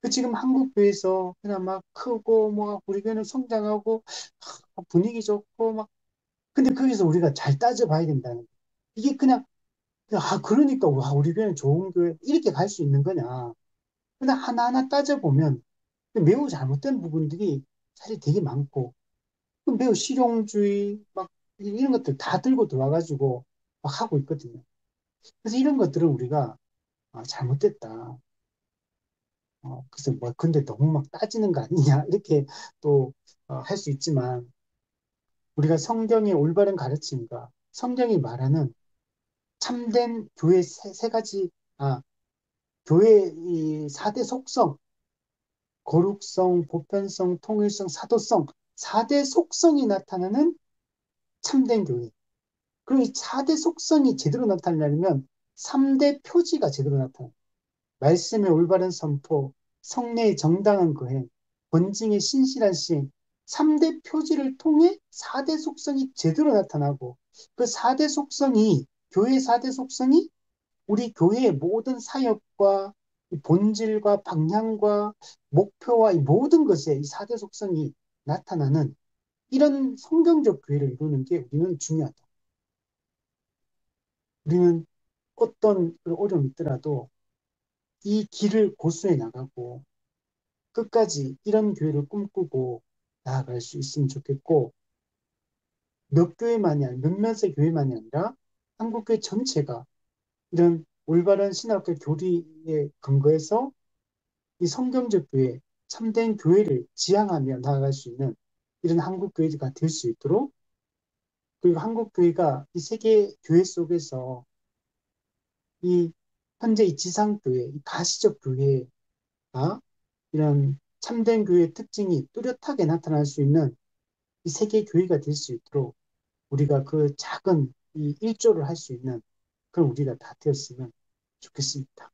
그 지금 한국교회에서 그냥 막 크고 뭐 우리 교회는 성장하고 분위기 좋고 막 근데 거기서 우리가 잘 따져봐야 된다는 거야. 이게 그냥 그러니까 와 우리 교회는 좋은 교회 이렇게 갈 수 있는 거냐. 근데 하나하나 따져보면 매우 잘못된 부분들이 사실 되게 많고 매우 실용주의 막 이런 것들 다 들고 들어와가지고 막 하고 있거든요. 그래서 이런 것들은 우리가 잘못됐다. 그래서 뭐 근데 너무 막 따지는 거 아니냐 이렇게 또 할 수 있지만 우리가 성경의 올바른 가르침과 성경이 말하는 참된 교회 세 가지 교회 이 4대 속성 거룩성, 보편성, 통일성, 사도성 4대 속성이 나타나는 참된 교회. 그리고 이 4대 속성이 제대로 나타나려면 3대 표지가 제대로 나타나. 말씀의 올바른 선포, 성례의 정당한 거행, 본증의 신실한 시행, 3대 표지를 통해 4대 속성이 제대로 나타나고 그 4대 속성이 교회의 4대 속성이 우리 교회의 모든 사역과 이 본질과 방향과 목표와 이 모든 것에 이 4대 속성이 나타나는 이런 성경적 교회를 이루는 게 우리는 중요하다. 우리는 어떤 어려움이 있더라도 이 길을 고수해 나가고 끝까지 이런 교회를 꿈꾸고 나아갈 수 있으면 좋겠고 몇 교회만이 아니라 몇몇의 교회만이 아니라 한국교회 전체가 이런 올바른 신학교 교리에 근거해서 이 성경적 교회, 참된 교회를 지향하며 나아갈 수 있는 이런 한국교회가 될 수 있도록 그리고 한국교회가 이 세계 교회 속에서 이 현재 이 지상교회, 이 가시적 교회가 이런 참된 교회의 특징이 뚜렷하게 나타날 수 있는 이 세계 교회가 될 수 있도록 우리가 그 작은 이 일조를 할 수 있는 그런 우리가 다 되었으면 좋겠습니다.